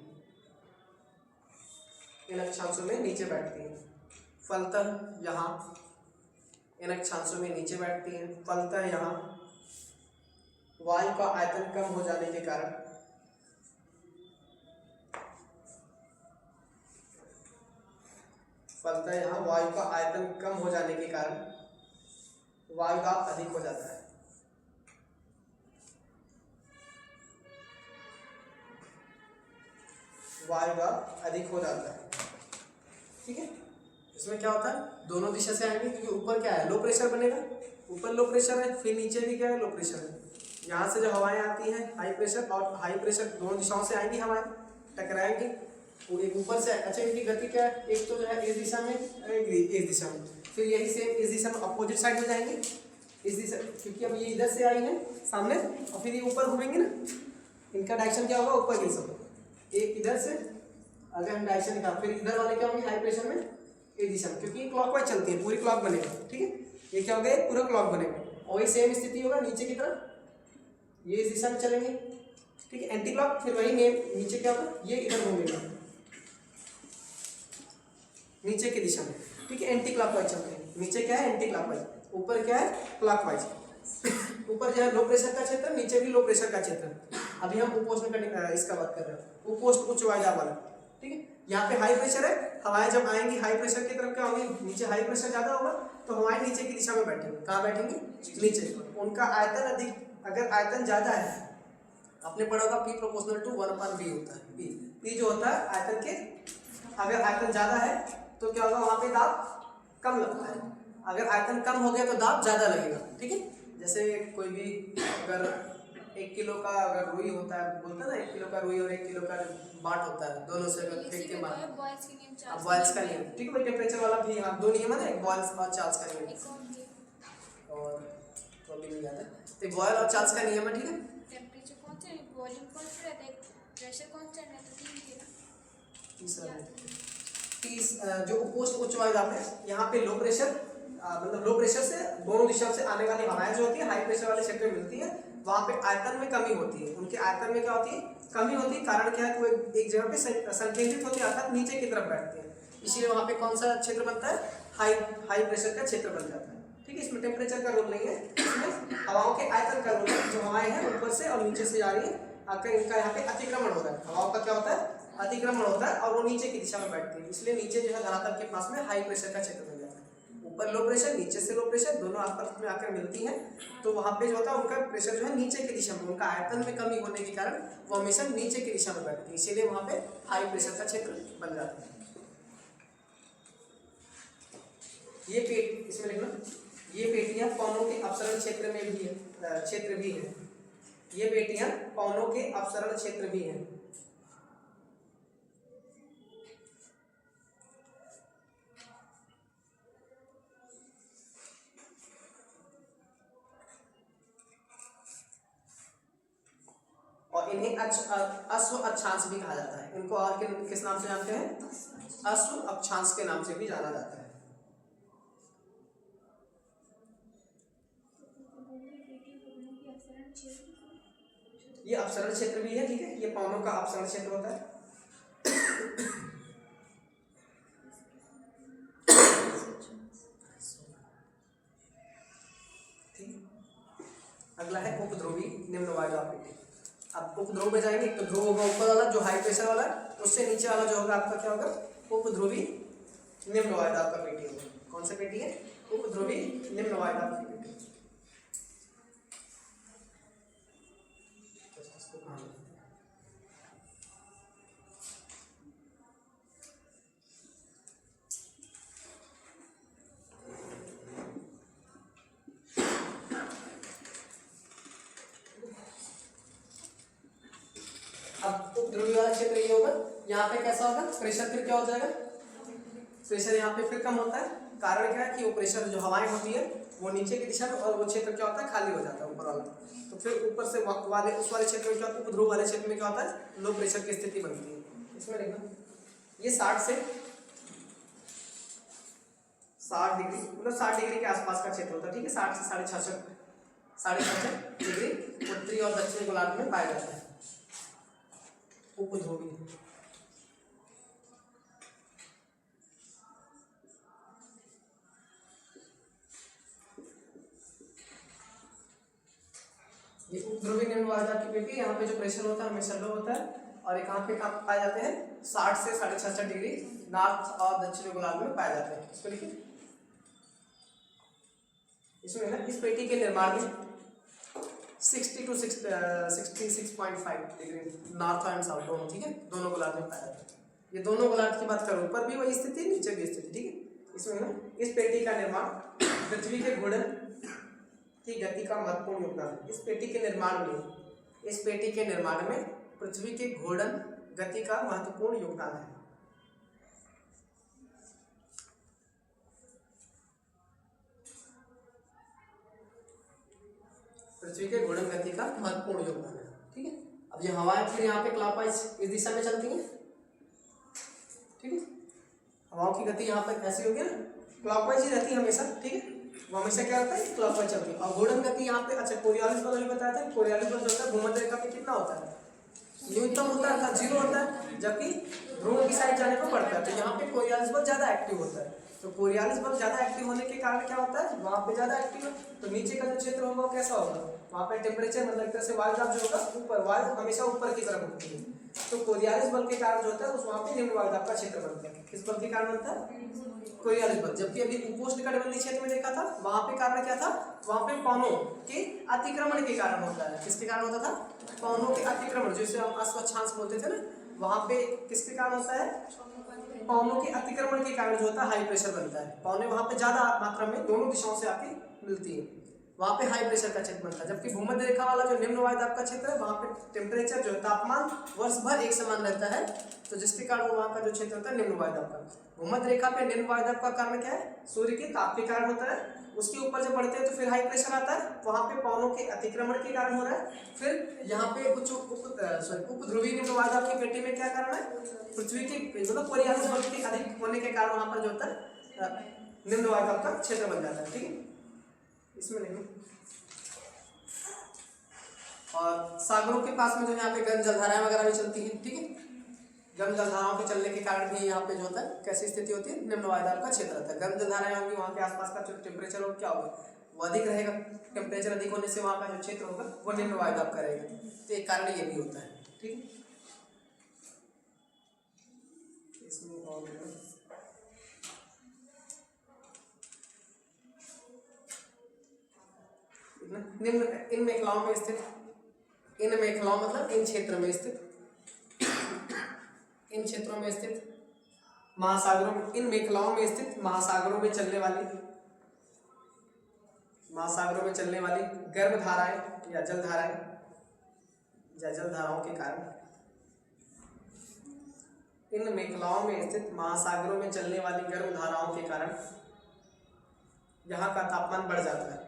इन अक्षांशों में नीचे बैठती हैं। फलतः यहाँ इन अक्षांशों में नीचे बैठती हैं, फलतः यहाँ वायु का आयतन कम हो जाने के कारण, फलतः यहाँ वायु का आयतन कम हो जाने के कारण वायुदाब अधिक हो जाता है। वायुदाब अधिक हो जाता है। ठीक है, इसमें क्या होता है, दोनों दिशा से आएंगे क्योंकि ऊपर क्या है, लो प्रेशर बनेगा, ऊपर लो प्रेशर है, फिर नीचे भी क्या है, लो प्रेशर है। यहाँ से जो हवाएं आती हैं हाई प्रेशर और हाई प्रेशर दोनों दिशाओं से आएंगी, हवाएं टकराएंगी, वो एक ऊपर से। अच्छा इनकी गति क्या है, एक तो जो है इस दिशा में, एक इस दिशा में, फिर यही सेम इस दिशा में अपोजिट साइड में जाएंगे इस दिशा, क्योंकि अब ये इधर से आई है सामने और फिर ये ऊपर घूमेंगे ना, इनका डायरेक्शन क्या होगा, ऊपर की सब, एक इधर से अगर हम डायरेक्शन निकाल, फिर इधर वाले क्या होंगे हाई प्रेशर में इस दिशा में, क्योंकि ये क्लॉकवाइज चलती है, पूरी क्लॉक बनेगा। ठीक है, ये क्या हो गया, पूरा क्लॉक बनेगा। और वही सेम स्थिति होगा नीचे की तरफ, ये इस दिशा में चलेंगे। ठीक है, एंटी क्लॉक, फिर वही नीचे क्या होगा, ये इधर घूमेगा नीचे की दिशा में। ठीक है, एंटी क्लॉकवाइज चलते हैं, नीचे क्या है एंटी क्लॉकवाइज, ऊपर क्या है क्लॉकवाइज। ऊपर जो है लो प्रेशर का क्षेत्र, नीचे भी लो प्रेशर का क्षेत्र। अभी हम उपोष्ण का इसका बात कर रहे हैं, उपोष्ण उच्च वायुदाब वाला। ठीक है, यहाँ पे हाई प्रेशर है, हवाएं जब आएंगी हाई प्रेशर की तरफ क्या होगी, नीचे हाई प्रेशर ज्यादा होगा तो हवाएं नीचे की दिशा में बैठेंगी। कहाँ बैठेंगी, नीचे। उनका आयतन अधिक, अगर आयतन ज्यादा है, आपने पढ़ा होगा P प्रोपोर्शनल टू 1/V होता है। P जो होता है आयतन के, अगर आयतन ज्यादा है तो क्या होगा, वहां पे दाब कम लगता है, अगर आयतन कम हो गया तो दाब ज्यादा लगेगा। ठीक है, जैसे कोई भी अगर 1 किलो का अगर रुई होता है, बोलते हैं ना 1 किलो का रुई और 1 किलो का बाट होता है, दोनों से अगर फेंक के मार, अब बॉयल्स का नियम। ठीक है भाई, टेम्परेचर वाला भी, हाँ 2 नियम है ना, एक बॉयल्स और चार्ल्स का नियम, और तो अभी नहीं याद है, तो बॉयल और चार्ल्स का नियम है। ठीक है, टेम्परेचर कौन सा है, वॉल्यूम कौन सा रहता है, प्रेशर कौन सा रहता है, तीन के ना, तीसरा जो उपोष्ण उच्च वायुदाब है, यहाँ पे लो प्रेशर, मतलब लो प्रेशर से दोनों दिशा से आने वाली हवाएं जो होती है हाई प्रेशर वाले क्षेत्र में मिलती है, वहाँ पे आयतन में कमी होती है, उनके आयतन में क्या होती है, कमी होती है। कारण क्या है, वो एक जगह पे संकेंद्रित होती है, अर्थात नीचे की तरफ बैठती है, इसीलिए वहाँ पे कौन सा क्षेत्र बनता है, हाई प्रेशर का क्षेत्र बन जाता है। ठीक है, इसमें टेम्परेचर का रोल नहीं है, इसमें हवाओं के आयतन का रोल है। जो हवाएं हैं ऊपर से और नीचे से जा रही है, आकर इनका यहाँ पे अतिक्रमण होता है, हवाओं का क्या होता है, अतिक्रमण होता है, और वो नीचे की दिशा में बैठती है, इसलिए नीचे जो है धरातल के पास में हाई प्रेशर का क्षेत्र बन जाता है। ऊपर लो प्रेशर, नीचे से लो प्रेशर, दोनों आपस में आकर मिलती हैं, तो वहाँ पे जो होता है उनका प्रेशर जो है नीचे की दिशा में, उनका आयतन में कमी होने के कारण वो हमेशा नीचे की दिशा में बैठती है, इसीलिए वहाँ पे हाई प्रेशर का क्षेत्र बन जाता है। ये पेट, इसमें लिखना, ये पेटियां पौनों के अपसरण क्षेत्र में भी है, क्षेत्र भी है, ये पेटियां पौनों के अपसरण क्षेत्र भी हैं। इन्हें अश्व अक्षांश भी कहा जाता है। इनको और किस नाम से जानते हैं? अश्व अक्षांश के नाम से भी जाना जाता है। ये अपसरण क्षेत्र भी है, ठीक है, ये पवनों का अपसरण क्षेत्र होता है। अगला है उपध्रुवी निम्न वायुदाब पेटी। अब उपध्रुव में जाएंगे, एक तो ध्रुव होगा ऊपर वाला जो हाई प्रेशर वाला, उससे नीचे वाला जो होगा आपका क्या होगा? उपध्रुवी निम्न वायुदाब का पेटी होगा। कौन सा पेटी है? उपध्रुवी निम्न वायुदाब की पेटी। अब उपध्रुवी वाला क्षेत्र ये होगा, यहाँ पे कैसा होगा? प्रेशर फिर क्या हो जाएगा? प्रेशर यहाँ पे फिर कम होता है। कारण क्या है कि वो प्रेशर जो हवाएं होती है वो नीचे की दिशा में, और वो क्षेत्र क्या होता है? खाली हो जाता है ऊपर वाला। तो फिर ऊपर से वाले उस वाले क्षेत्र में क्या होता है? उपध्रुव वाले क्षेत्र में क्या होता है? लो प्रेशर की स्थिति बनती है। इसमें देखना, ये 60 से 60 डिग्री, मतलब 60 डिग्री के आसपास का क्षेत्र होता है, ठीक है। 60 से 66 डिग्री उत्तरी और दक्षिणी गोलार्ध में पाया जाता है उपध्रुवी। ये उपध्रुवी निम्न वायुदाब की पेटी, यहाँ पे जो प्रेशर होता है हमेशा लो होता है, और एक यहाँ पे पाए जाते हैं 60 से 66 डिग्री नॉर्थ और दक्षिणी गोलार्ध में पाए जाते हैं। इसको लिखिए। इसमें ना इस पेटी के निर्माण में 60 to 66.5 degree north and south दोनों, ठीक है, दोनों गोलार्ध में पाया जाता है। ये दोनों गोलार्ध की बात करूँ, ऊपर भी वही स्थिति, नीचे भी स्थिति, ठीक है। इसमें ना इस पेटी का निर्माण पृथ्वी के घूर्णन की गति का महत्वपूर्ण योगदान है। इस पेटी के निर्माण में पृथ्वी के घूर्णन गति का महत्वपूर्ण योगदान है। पृथ्वी के घूर्णन गति का महत्वपूर्ण योगदान है, ठीक है। अब ये हवाएं फिर यहाँ पे क्लॉकवाइज इस दिशा में चलती हैं, ठीक है। हवाओं की गति यहाँ पर ऐसी होगी ना, क्लॉकवाइज ही रहती है हमेशा, ठीक है। वो हमेशा क्या होता है? क्लॉकवाइज चलती है। और घूर्णन गति यहाँ पे, अच्छा, कोरियालिस बल भी बताया था। कोरियालिस बल जो होता है भूमध्य रेखा पे कितना होता है? न्यूनतम होता है, 0 होता है, जबकि ध्रुव की साइड जाने पर बढ़ता है। तो यहाँ पे कोरियालिस बल ज्यादा एक्टिव होता है। तो कोरियालिस बल ज्यादा एक्टिव होने के कारण क्या होता है? वहाँ पे ज्यादा एक्टिव है, तो नीचे का जो क्षेत्र होगा वो कैसा होगा? वहाँ पे टेम्परेचर, मतलब एक तरह से वायुदाब जो होगा ऊपर, वायु हमेशा ऊपर की तरफ उठती है। तो कोरियालिस बल के कारण जो होता है उस वहाँ पे निम्न वायुदाब का क्षेत्र बनता है। किस बल के कारण बनता है? कोरियालिस बल। जबकि अभी उपोष्णकटिबंधीय क्षेत्र में देखा था, वहां पे कारण क्या था? वहां पे पवनों के अतिक्रमण के कारण होता है। किसके कारण होता था? पवनों के अतिक्रमण, जिसे हम अश्व अक्षांश बोलते थे ना, वहां पे किसके कारण होता है? पवनों के अतिक्रमण के कारण जो होता है हाई प्रेशर बनता है। पवनें वहां पे ज्यादा मात्रा में दोनों दिशाओं से आके मिलती है, वहां पे हाई प्रेशर का क्षेत्र बनता है। जबकि भूमध्य रेखा वाला जो निम्न वायुदाब का क्षेत्र है, वहां पे टेम्परेचर जो तापमान वर्ष भर एक समान रहता है, तो जिसके कारण वहां का जो क्षेत्र होता है निम्न वायुदाब का। भूमध्य रेखा पे निम्न वायुदाब का कारण क्या है? सूर्य के ताप के कारण होता है। उसके ऊपर जब बढ़ते हैं तो फिर हाई प्रेशर आता है, वहां पे पवनों के अतिक्रमण के कारण हो रहा है। फिर यहाँ पे कुछ उपध्रुवी निम्न वायुदाब की पेटी में क्या कारण है? पृथ्वी के, मतलब कोरियालिस बल के अधिक होने के कारण वहां पर जो होता है निम्न वायुदाब का क्षेत्र बन जाता है, ठीक है। इसमें नहीं, और सागरों के पास में जो यहाँ पे गर्म जलधाराएं वगैरह भी चलती हैं, ठीक है। गर्म जलधाराओं के चलने के कारण भी यहाँ पे जो होता है कैसी स्थिति होती है? निम्न वायुदाब का क्षेत्र रहता है। गर्म जलधाराएं होंगी, वहाँ के आसपास का जो टेम्परेचर होगा क्या होगा? वो अधिक रहेगा। टेम्परेचर अधिक होने से वहाँ का जो क्षेत्र होगा वो निम्न वायुदाब का रहेगा। तो एक कारण ये भी होता है, ठीक है। इसमें और निम्न इन मेखलाओं में स्थित, इन मेखलाओं मतलब इन क्षेत्र में स्थित, इन क्षेत्रों में स्थित महासागरों में, इन मेखलाओं में स्थित महासागरों में चलने वाली गर्भधाराएं या जलधाराओं के कारण, इन मेखलाओं में स्थित महासागरों में चलने वाली गर्भधाराओं के कारण यहाँ का तापमान बढ़ जाता है।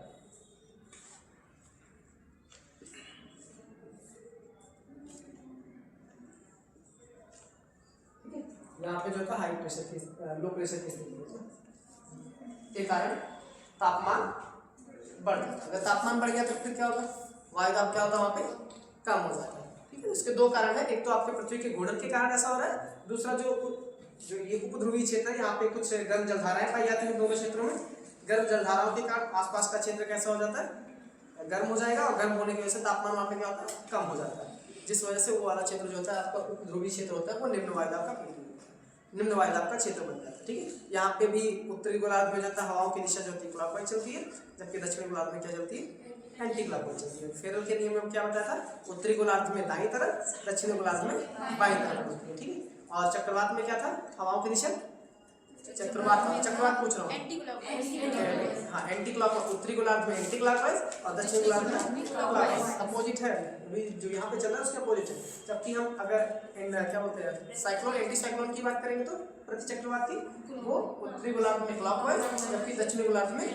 यहाँ पे जो था हाई प्रेशर की लो प्रेशर की स्थिति होती है, के कारण तापमान बढ़ जाता है। अगर तापमान बढ़ गया तो फिर क्या होगा, वायु दाब क्या होता है वहाँ पे कम हो जाता है। ठीक है, इसके दो कारण है, एक तो आपके पृथ्वी के घूर्णन के कारण ऐसा हो रहा है, दूसरा जो ये उपध्रुवीय क्षेत्र है यहाँ पे कुछ गर्म जलधाराएं पाई जाती हैं दोनों क्षेत्रों में। गर्म जलधाराओं के कारण आसपास का क्षेत्र कैसा हो जाता है, गर्म हो जाएगा, और गर्म होने की वजह से तापमान वहाँ पे क्या होता है, कम हो जाता है, जिस वजह से वो वाला क्षेत्र जो होता है आपका उपध्रुवीय क्षेत्र होता है वो निम्न वायुदाब का क्षेत्र बन जाता है। ठीक है, यहाँ पे भी उत्तरी गोलार्ध में जाता है, हवाओं की दिशा जो होती है क्लॉकवाइज चलती है, जबकि दक्षिणी गोलार्ध में क्या चलती है, एंटी क्लॉकवाइज चलती है। फेरल के नियम में क्या बताया था, उत्तरी गोलार्ध में दाईं तरफ, दक्षिणी गोलार्ध में बाईं तरफ होती है। ठीक है, और चक्रवात में क्या था, हवाओं की दिशा चक्रवात पूछ रहा हूँ, हाँ एंटी क्लॉकवाइज, उत्तरी गोलार्ध में एंटी क्लॉकवाइज और दक्षिणी गोलार्ध में क्लॉकवाइज, अपोजिट है। अभी जो यहाँ पे चल रहा है उसके अपोजिट है। जबकि हम अगर क्या बोलते हैं साइक्लोन एंटी साइक्लोन की बात करेंगे तो प्रति चक्रवात की वो उत्तरी गोलार्ध में क्लॉकवाइज, जबकि दक्षिणी गोलार्ध में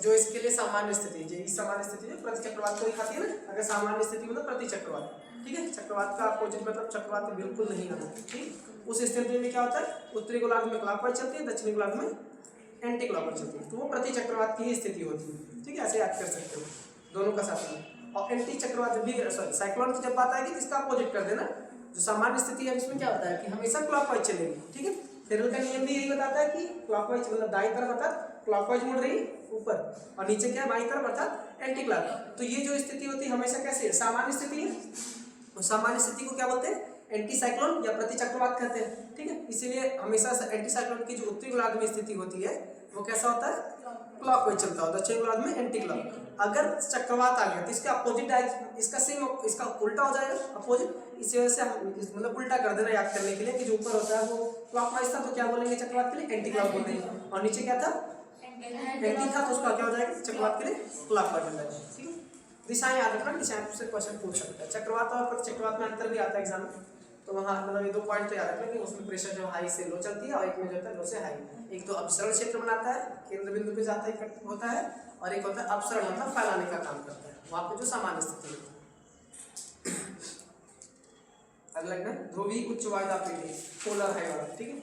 जो इसके लिए सामान्य स्थिति, जो इस सामान्य स्थिति जो प्रति चक्रवात को दिखाती है ना, अगर सामान्य स्थिति मतलब प्रति चक्रवात। ठीक है, चक्रवात का अपोजिट मतलब चक्रवात बिल्कुल नहीं आना। ठीक, उस स्थिति में क्या होता है, उत्तरी गोलार्ध में क्लॉकवाइज चलती है, दक्षिणी गोलार्ध में एंटी क्लॉकवाइज चलती है, तो वो प्रति चक्रवात की ही स्थिति होती है। ठीक है, ऐसे याद कर सकते हो दोनों का साथ में। और एंटी चक्रवात जब भी सॉरी साइक्लोन की जब बात आएगी तो इसका अपोजिट कर देना, जो सामान्य स्थिति है इसमें क्या होता है कि हमेशा क्लॉकवाइज चलेगी। ठीक है, फेरल का नियम भी यही बताता है कि क्लॉकवाइज मतलब दाईं तरफ अर्थात क्लॉकवाइज मुड़ रही ऊपर, और नीचे क्या है बाईं तरफ अर्थात एंटी क्लॉकवाइज। तो ये जो स्थिति होती है हमेशा कैसी है, सामान्य स्थिति है। तो सामान्य स्थिति को क्या बोलते हैं, एंटी साइक्लोन या प्रति चक्रवात कहते हैं। ठीक है, इसीलिए हमेशा एंटी साइक्लोन की जो उत्तरी गोलार्ध में स्थिति होती है वो कैसा होता है, क्लॉकवाइज चलता है, दक्षिण गोलार्ध में एंटी क्लॉक। अगर चक्रवात आ गया तो इसका अपोजिट डायरेक्शन, इसका सेम, इसका उल्टा हो जाएगा अपोजिट। इसी वजह से हम मतलब उल्टा कर देना याद करने के लिए कि जो ऊपर होता है वो क्लॉकवाइज था तो क्या बोलेंगे चक्रवात के लिए, एंटी क्लॉक बोलेंगे, और नीचे क्या था एंटी था तो उसका क्या हो जाएगा चक्रवात के लिए क्लॉकवाइज हो जाएगा। ठीक है, दिशाएं याद रखना, दिशाएं से क्वेश्चन पूछ सकता है। चक्रवात और प्रति चक्रवात में अंतर भी आता है एग्जाम में, तो वहाँ मतलब ये दो पॉइंट तो याद रखना कि उसमें प्रेशर जो हाई से लो चलती है और एक में जो होता है लो से हाई। एक तो अपसरण क्षेत्र बनाता है, केंद्र बिंदु पे जाता है होता है, और एक होता है अपसरण मतलब फैलाने का काम करता है, वहाँ पे जो सामान्य स्थिति है। अगला है ध्रुवीय उच्च वायुदाब पेटी, पोलर हाई वाला। ठीक है,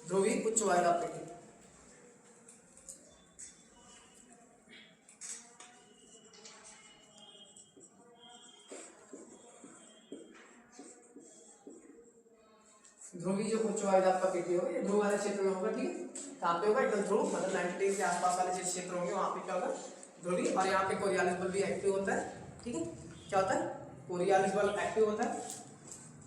ध्रुवीय उच्च वायुदाब पेटी ध्रुवीय जो उच्च वायुदाब का पेटी होगा ये ध्रुव वाले क्षेत्र में होगा। ठीक है, कहाँ पे होगा, एकदम ध्रुव मतलब 90 डिग्री के आसपास वाले जो क्षेत्र होंगे वहाँ पे क्या होगा ध्रुवीय, और यहाँ पे कोरियालिस बल भी एक्टिव होता है। ठीक है, क्या होता है कोरियालिस बल एक्टिव होता है,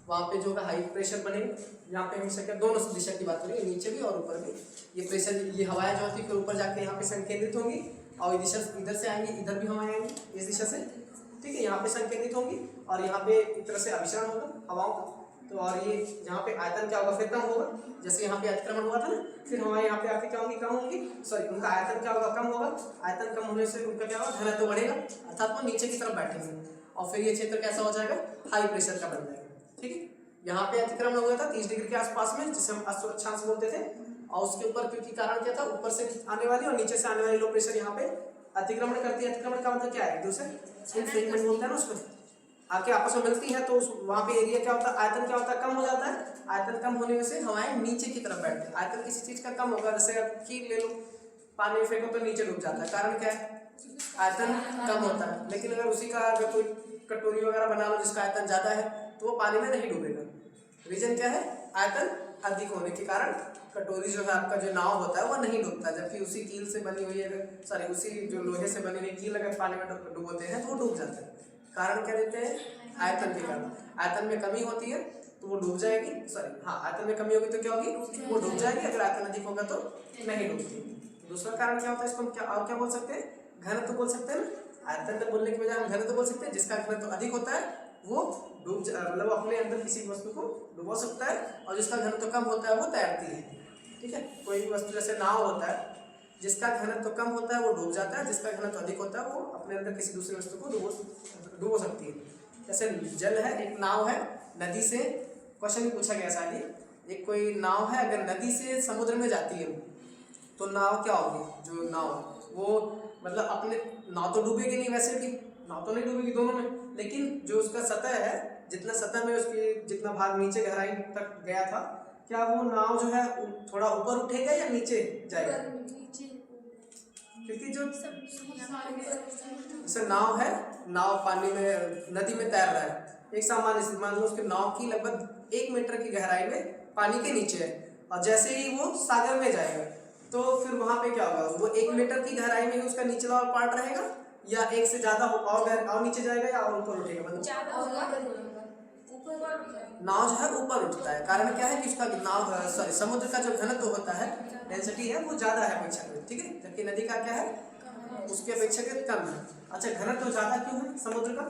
वहाँ पे जो होगा हाई प्रेशर बनेगा। यहाँ पे हमेशा क्या दोनों दिशा की बात करेंगे, नीचे भी और ऊपर भी। ये प्रेशर ये हवाएं जो होती है फिर ऊपर जाके यहाँ पे संकेंद्रित होंगी, और दिशा इधर से आएंगी, इधर भी हवाएं आएंगी इस दिशा से। ठीक है, यहाँ पे संकेंद्रित होंगी और यहाँ पे एक तरह से अभिसरण होगा हवाओं का। तो और ये यहाँ पे आयतन क्या होगा फिर कम होगा, जैसे यहाँ पे अतिक्रमण हुआ था ना, फिर हमारे यहाँ पे आके क्या होंगी कम होंगी, सॉरी उनका आयतन क्या होगा कम होगा। आयतन कम होने से उनका क्या होगा घनत्व बढ़ेगा, अर्थात वो नीचे की तरफ बैठेंगे, और फिर ये क्षेत्र कैसा हो जाएगा हाई प्रेशर का बन जाएगा। ठीक है, यहाँ पे अतिक्रमण हुआ था 30 डिग्री के आसपास में, जिसे हम असुरक्षांश बोलते थे, और उसके ऊपर क्योंकि कारण क्या था ऊपर से आने वाली और नीचे से आने वाली लो प्रेशर यहाँ पे अतिक्रमण करती है। अतिक्रमण का मतलब क्या है, एक दूसरे इनफ्रिंजमेंट बोलते हैं ना, उसको आके आपस में मिलती है, तो वहाँ पे एरिया क्या होता है, आयतन क्या होता है कम हो जाता है। आयतन कम होने से हवाएं नीचे की तरफ बैठती है। आयतन किसी चीज का कम होगा, जैसे खीर ले लो पानी में फेंको तो नीचे डूब जाता है, कारण क्या है आयतन कम होता है। लेकिन अगर उसी का अगर कोई कटोरी वगैरह बना लो जिसका आयतन ज्यादा है तो वो पानी में नहीं डूबेगा। रीजन क्या है, आयतन अधिक होने के कारण कटोरी जो है आपका जो नाव होता है वो नहीं डूबता, जबकि उसी कील से बनी हुई अगर सॉरी उसी जो लोहे से बनी हुई कील अगर पानी में डुबोते हैं तो वो डूब जाता है। कारण क्या देते हैं, आयतन के कारण। आयतन में कमी होती है तो वो डूब जाएगी, सॉरी हाँ आयतन में कमी होगी तो क्या होगी वो डूब जाएगी, अगर आयतन अधिक होगा तो नहीं डूबती। दूसरा कारण क्या होता है, इसको हम क्या और क्या बोल सकते हैं, घनत्व बोल सकते हैं ना। आयतन तक बोलने के बजाय हम घनत्व बोल सकते हैं, जिसका घनत्व अधिक होता है वो डूब मतलब अपने अंदर किसी वस्तु को डुबो सकता है, और जिसका घनत्व कम होता है वो तैरती है। ठीक है, कोई भी वस्तु जैसे नाव होता है, जिसका घनत्व कम होता है वो डूब जाता है, जिसका घनत्व अधिक होता है वो अपने अंदर किसी दूसरी वस्तु को डुबो सकती है। जैसे जल है, एक नाव है नदी से, क्वेश्चन भी पूछा गया शायद, एक कोई नाव है अगर नदी से समुद्र में जाती है तो नाव क्या होगी, जो नाव वो मतलब अपने नाव तो डूबेगी नहीं, वैसे भी नाव तो नहीं डूबेगी दोनों में, लेकिन जो उसका सतह है जितना सतह में उसकी जितना भाग नीचे गहराई तक गया था क्या वो नाव जो है थोड़ा ऊपर उठेगा या नीचे जाएगा? क्योंकि जो जैसे नाव है, नाव पानी में नदी में तैर रहा है, एक सामान्य स्थिति मान लो उसके नाव की लगभग 1 मीटर की गहराई में पानी के नीचे है, और जैसे ही वो सागर में जाएगा तो फिर वहां पे क्या होगा, वो 1 मीटर की गहराई में ही उसका निचला वाला पार्ट रहेगा या एक से ज्यादा और नीचे जाएगा या और ऊपर उठेगा? मतलब नाव जो है ऊपर उठता है, कारण क्या है कि उसका नाव सॉरी समुद्र का जो घनत्व होता है, डेंसिटी है, वो ज्यादा है अपेक्षाकृत, ठीक है, जबकि नदी का क्या है, उसकी अपेक्षाकृत कम है। अच्छा, घनत्व ज्यादा क्यों है समुद्र का?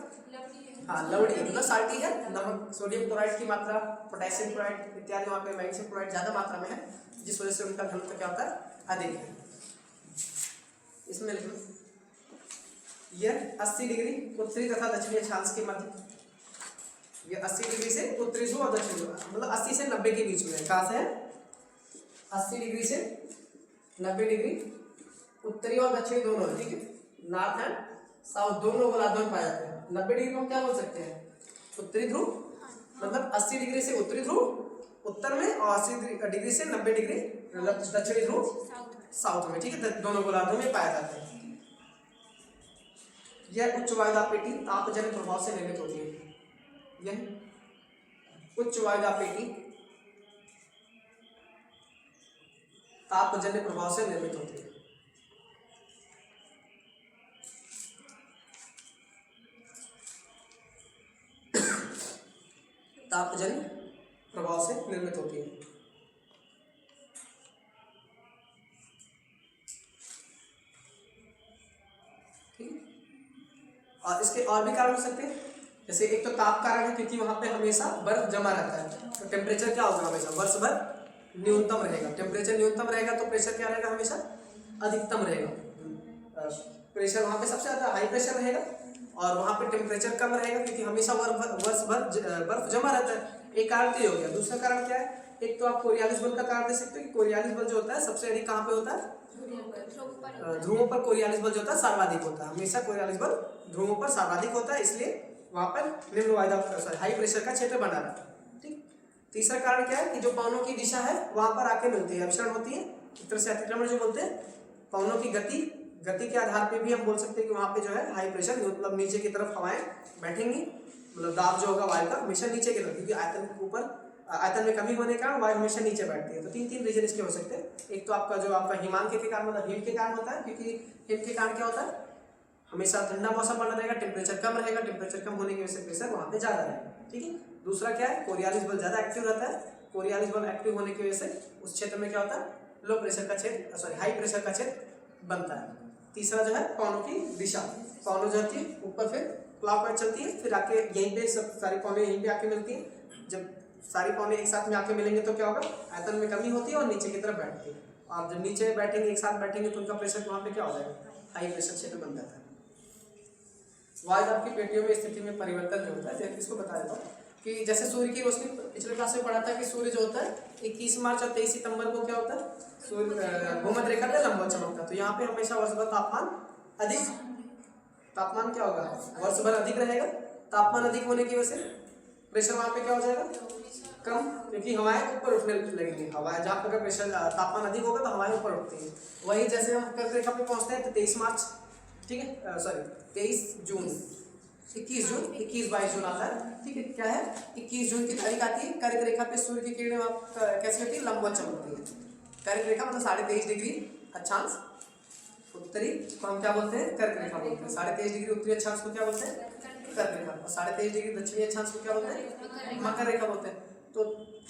हाँ, लवणीय मतलब साल्टी है, नमक, सोडियम क्लोराइड की मात्रा, पोटेशियम क्लोराइड इत्यादि वहाँ पे मैग्नीशियम क्लोराइड ज्यादा मात्रा में है, जिस वजह से उनका घनत्व क्या होता है, अधिक है। इसमें लिखना यह 80 डिग्री उत्तरी तथा दक्षिणी अक्षांश के मध्य, ये 80 डिग्री से उत्तरी ध्रुव और दक्षिणी ध्रुव, मतलब 80 से 90 के बीच में है। कहाँ से है? 80 डिग्री से 90 डिग्री उत्तरी और दक्षिणी दोनों है, ठीक है, नॉर्थ एंड साउथ दोनों गोलार्ध में पाए जाते हैं। 90 डिग्री को हम क्या बोल सकते हैं? उत्तरी ध्रुव, मतलब 80 डिग्री से उत्तरी ध्रुव उत्तर में और 80 डिग्री से 90 डिग्री मतलब दक्षिणी ध्रुव साउथ में, ठीक है, दोनों गोलार्धों में पाए जाते हैं। यह उच्च वायुदाब पेटी तापजन्य प्रभाव से निर्मित होती है। यह उच्च वायुदाब पेटी तापजन्य प्रभाव से निर्मित होती है। तापजन्य प्रभाव से निर्मित होती है। और इसके और भी कारण हो सकते हैं, जैसे एक तो ताप कारण है, क्योंकि वहां पे हमेशा बर्फ जमा रहता है, तो टेम्परेचर क्या होगा, हमेशा वर्ष भर न्यूनतम रहेगा। टेम्परेचर न्यूनतम रहेगा तो प्रेशर क्या रहेगा, हमेशा अधिकतम रहेगा। प्रेशर वहां पे सबसे ज्यादा हाई प्रेशर रहेगा, और वहां पे टेम्परेचर कम रहेगा, क्योंकि हमेशा वर्ष भर बर्फ जमा रहता है। एक कारण तो ये हो गया। दूसरा कारण क्या है, एक तो आप कोरियालिस बल का कारण दे सकते हो कि कोरियालिस बल जो होता है सबसे अधिक कहाँ पे होता है, ध्रुवों पर कोरियालिस बल जो होता है सर्वाधिक होता है। हमेशा कोरियालिस बल ध्रुवों पर सर्वाधिक होता है, इसलिए वहां पर निम्न वायुदाब हाई प्रेशर का क्षेत्र बना रहता है, ठीक। तीसरा कारण क्या है कि जो पवनों की दिशा है वहां पर आके मिलती है, अभिसरण होती है, एक तरह से अतिक्रमण जो बोलते हैं। पवनों की गति के आधार पे भी हम बोल सकते हैं कि वहां पे जो है हाई प्रेशर, मतलब नीचे की तरफ हवाएं बैठेंगी, मतलब दाब जो होगा वायु का हमेशा नीचे की तरफ, क्योंकि आयतन में कमी होने के कारण वायु हमेशा नीचे बैठती है। तो तीन रीजन इसके हो सकते हैं। एक तो आपका जो आपका हिमांक के कारण मतलब हिम के कारण होता है, क्योंकि हिम के कारण क्या होता है, हमेशा ठंडा मौसम बना रहेगा, टेम्परेचर कम रहेगा, टेम्परेचर कम होने की वजह से प्रेशर वहां पे ज्यादा रहेगा, ठीक है। दूसरा क्या है, कोरियालिस बल ज्यादा एक्टिव रहता है, कोरियालिस बल एक्टिव होने की वजह से उस क्षेत्र में क्या होता है, लो प्रेशर का क्षेत्र, सॉरी हाई प्रेशर का क्षेत्र बनता है। तीसरा जो है पवनों की दिशा, पवनों जो होती है ऊपर फिर क्लॉकवाइज चलती है, फिर आके यहीं पे सब सारी पवनें यहीं पे आके मिलती है। जब सारी पवनें एक साथ में आके मिलेंगे तो क्या होगा, आयतन में कमी होती है और नीचे की तरफ बैठती है, और जब नीचे बैठेंगे एक साथ बैठेंगे तो उनका प्रेशर वहाँ पे क्या हो जाएगा, हाई प्रेशर क्षेत्र बन जाता है। वायुदाब की पेटियों में स्थिति में परिवर्तन जो होता है, जैसे इसको बता देता हूँ कि जैसे सूर्य की रोशनी, पिछले क्लास में पढ़ा था कि सूर्य जो होता है 21 मार्च और 23 सितंबर को क्या होता है, सूर्य भूमध्य रेखा पे लंबवत चमकता है। तो यहाँ पे हमेशा वर्ष भर तापमान क्या होगा, वर्ष भर अधिक रहेगा। तापमान अधिक होने की वजह से प्रेशर वहाँ पे क्या हो जाएगा, कम, क्योंकि हवाएं ऊपर उठने लगेंगी। हवाएं जहाँ पर प्रेशर तापमान अधिक होगा तो हवाएं ऊपर उठती हैं। वही जैसे हम कर्क रेखा पे पहुँचते हैं तो 23 मार्च, ठीक है, सॉरी 23 जून, 21 जून, 21-22 जून आता है, ठीक है। क्या है, 21 जून की तारीख आती है, कर्क रेखा पे सूर्य की किरणें कैसी होती है, लंबवत चमकती है। कर्क रेखा मतलब 23.5 डिग्री अक्षांश उत्तरी को हम क्या बोलते हैं, कर्क रेखा बोलते हैं। 23.5 डिग्री उत्तरी अक्षांश को क्या बोलते हैं, कर्क रेखा, और 23.5 डिग्री दक्षिणी अक्षांश को क्या बोलते हैं, मकर रेखा बोलते हैं। तो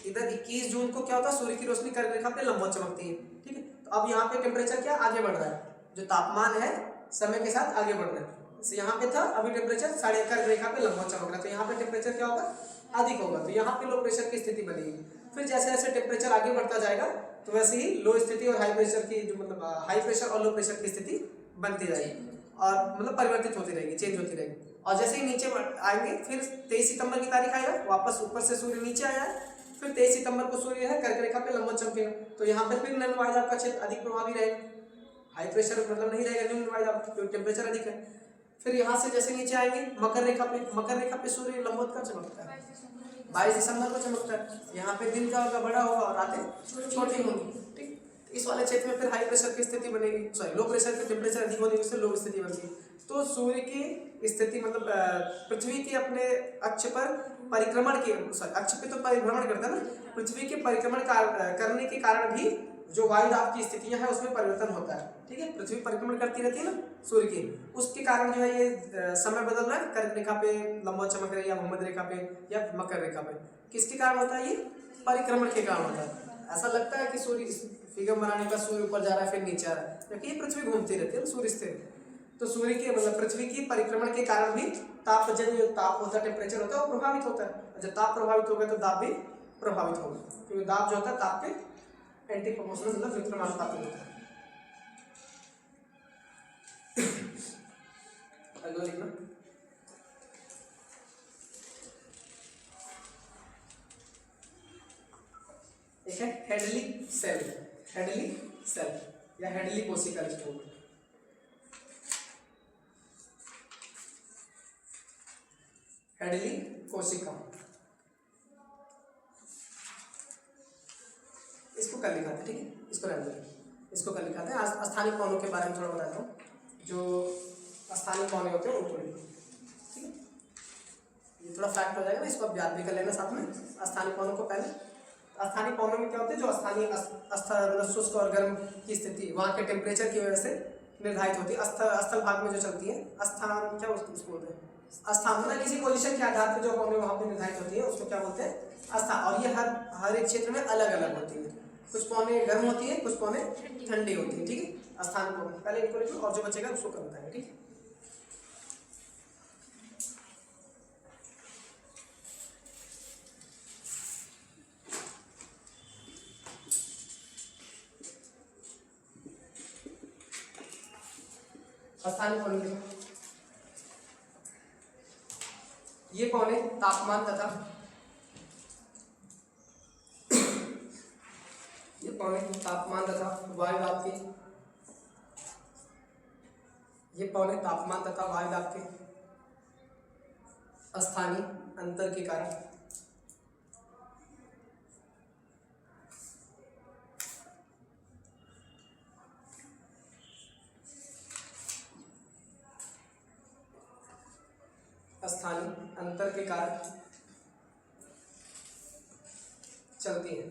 इधर 21 जून को क्या होता है, सूर्य की रोशनी कर्क रेखा पे लंबवत चमकती है, ठीक है। तो अब यहाँ पे टेम्परेचर क्या आगे बढ़ रहा है, जो तापमान है समय के साथ आगे बढ़ रहा है। जैसे यहाँ पे था, अभी टेम्परेचर कर्क रेखा पे लंबवत चमक रहा है, तो यहाँ पे टेम्परेचर क्या होगा, अधिक होगा, तो यहाँ पे लो प्रेशर की स्थिति बनेगी। फिर जैसे जैसे टेम्परेचर आगे बढ़ता जाएगा तो वैसे ही लो स्थिति और हाई प्रेशर की जो मतलब हाई प्रेशर और लो प्रेशर की स्थिति बनती जाएगी, और मतलब परिवर्तित होती रहेगी, चेंज होती रहेगी। और जैसे ही नीचे आएंगे, फिर 23 सितंबर की तारीख आएगा, वापस ऊपर से सूर्य नीचे आया है, फिर 23 सितंबर को सूर्य है कर्क रेखा पे लंबवत चमकेगा, तो यहाँ पे फिर निम्न वायुदाब का क्षेत्र अधिक प्रभावी रहेगा। हाई प्रेशर मतलब नहीं रहेगा, निम्न वायुदाब, टेम्परेचर अधिक है। फिर यहाँ से जैसे नीचे आएंगे मकर रेखा पे सूर्य लंबवत कब चमकता है? 22 दिसंबर को चमकता है। यहाँ पे दिन का होगा बड़ा होगा और रातें छोटी होंगी। ठीक, इस वाले क्षेत्र में फिर हाई प्रेशर की स्थिति बनेगी, सॉरी लो प्रेशर की टेम्परेचर अधिक होने से लो स्थिति बनती है। तो सूर्य की स्थिति मतलब पृथ्वी के अपने अक्ष पर परिक्रमण के, अक्ष पे तो परिभ्रमण करता है ना, पृथ्वी के परिक्रमण करने के कारण भी जो वायु दाब की स्थितियां हैं उसमें परिवर्तन होता है। ठीक है, पृथ्वी परिक्रमण करती रहती है ना सूर्य की, उसके कारण जो है ये समय बदल रहा है, कर्क रेखा पे लंबवत चमक रही है या भूमध्य रेखा पे या मकर रेखा पे। किसके कारण होता है? ये परिक्रमण के कारण होता है। ऐसा लगता है कि सूर्य फिगर बनाने का सूर्य ऊपर जा रहा है फिर नीचे आ रहा है, क्योंकि ये पृथ्वी घूमती रहती है ना, सूर्य स्थिर। तो सूर्य के मतलब पृथ्वी की परिक्रमण के कारण भी तापजन्य ताप होता है, टेम्परेचर होता है वो प्रभावित होता है। जब ताप प्रभावित होगा तो दाब भी प्रभावित होगा, क्योंकि दाब जो होता है ताप के एंटी प्रोपोर्शनल मतलब विपरीतमानुपाती होता है। अगला लिखना एक है हेडली सेल, हेडली सेल या हेडली कोशिका जिसको बोलते हैं। हेडली कोशिका, इसको कल लिखा था, ठीक है, इसको रहने दो, इसको कल लिखा था। आज स्थानिक कौनों के बारे में थोड़ा बताता हूँ, जो स्थानिक कौने होते हैं उनको लिखो, ठीक है, ये थोड़ा फैक्ट हो जाएगा ना, इसको आप याद भी कर लेना साथ में। स्थानिक कौनों को पहले, स्थानिक कौनों में क्या होते हैं? जो स्थानीय मतलब शुष्क और गर्म की स्थिति वहाँ के टेम्परेचर की वजह से निर्धारित होती है। स्थल भाग में जो चलती है, स्थान क्या उसको बोलते हैं? स्थान, मतलब किसी पोजीशन के आधार पर जो कौने वहाँ पे निर्धारित होती है उसको क्या बोलते हैं? स्थान। और ये हर एक क्षेत्र में अलग अलग होती है, कुछ पौने गर्म होती है, कुछ पौने ठंडी होती है। ठीक है, स्थान को पहले इनको लिखो और जो बचेगा उसको कम करेंगे। ठीक है, स्थानीय कौन लिखो। ये कौन है? तापमान तथा, ये कौन है? तापमान तथा वायु दाब के, ये कौन है? तापमान तथा वायु दाब के स्थानीय अंतर के कारण स्थानीय अंतर के कारण चलती है।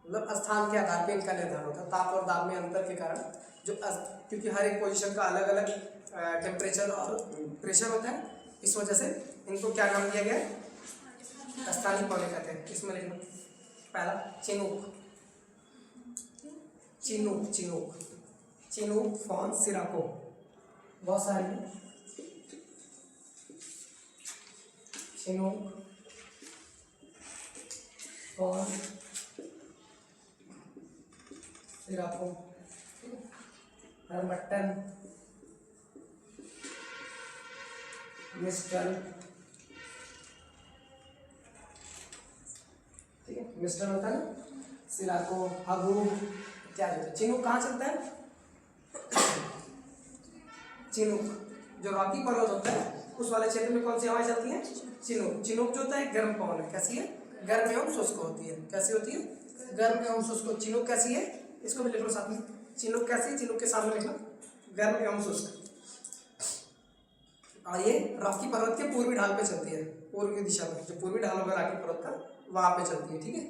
मतलब स्थान के आधार पे इनका निर्धारण होता है। ताप और दाब में अंतर के कारण जो क्योंकि हर एक पोजीशन का अलग अलग टेम्परेचर और प्रेशर होता है, इस वजह से इनको क्या नाम दिया गया है? स्थानीय कौने कहते हैं। इसमें लिखना पहला chinook, chinook chinook chinook foehn sirocco, बहुत सारे chinook foehn sirocco, harmattan, mistral, ठीक है, मिस्टल होता है ना, सिराको, हबू इत्यादि। चिनूक कहाँ चलता है? चिनूक जो रॉकी पर्वत होता है उस वाले क्षेत्र में कौन सी हवाएं चलती हैं? चिनूक। चिनूक जो होता है गर्म पवन है। कैसी है? गर्म एवं शुष्क होती है। कैसी होती है? गर्म एवं शुष्क। चिनूक कैसी है? इसको भी लिख लो साथ में। चिनूक कैसी है? चिनूक के सामने लिखना गर्म एवं शुष्क। और ये रॉकी पर्वत के पूर्वी ढाल पे चलती है, पूर्वी दिशा में, जो पूर्वी ढाल होगा रॉकी पर्वत का वहां पे चलती है। ठीक है,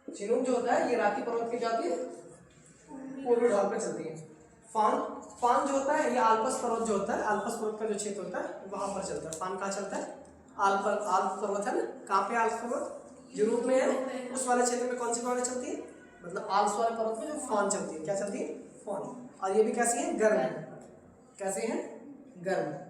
चिनूक जो होता है ये रॉकी पर्वत की जाती है पूर्वी ढाल पे चलती है। फान, फान जो होता है ये आल्पस पर्वत जो होता है, आल्पस पर्वत का जो क्षेत्र होता है वहां पर चलता है। फान कहाँ चलता है? आल्प पर्वत है ना, कहाँ पे आल्प पर्वत? यूरोप में है, उस वाले क्षेत्र में कौन सी हवाएं चलती है? मतलब आल्प्स वाले पर्वत में जो फान चलती है। क्या चलती है? फान। और ये भी कैसी है? गर्म है। कैसे हैं? गर्म।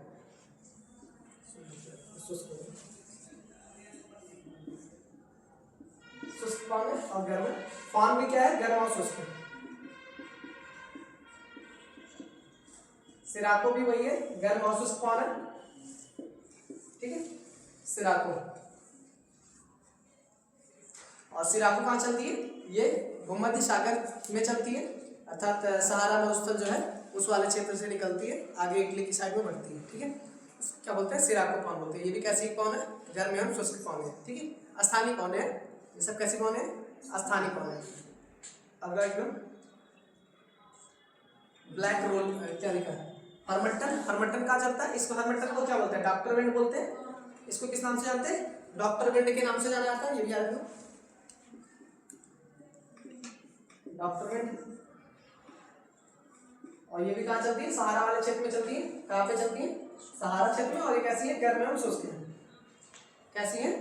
शुष्क फान है और गर्म है। फान भी क्या है? गर्म और शुष्क है। सिराको भी वही है, गर्म और शुष्क फान है। ठीक है, सिराको। और सिराको कहाँ चलती है, ये भूमध्य सागर में चलती है, अर्थात सहारा मरुस्थल जो है उस वाले क्षेत्र से निकलती है, आगे इटली की साइड में बढ़ती है। ठीक है, क्या बोलते हैं, सिराको पौन बोलते हैं। ये भी कैसी पौन है, गर्म एवं शुष्क पौन है। ठीक है, स्थानीय पौन है, ये सब कैसी पौन है, स्थानीय पौन है। अगला एकदम ब्लैक रोल क्या लिखा है, हरमट्टन। हरमट्टन कहाँ चलता है, इसको हरमट्टन को क्या बोलते हैं, डॉक्टर विंड बोलते हैं। इसको किस नाम से जानते हैं, डॉक्टर विंड के नाम से जाना जाता है, ये भी याद रखो, डॉक्टर विंड। और ये भी कहाँ चलती है, सहारा वाले क्षेत्र में चलती है। कहाँ पे चलती है, सहारा क्षेत्र में। और ये कैसी है, गर्म एवं शुष्क है। कैसी है,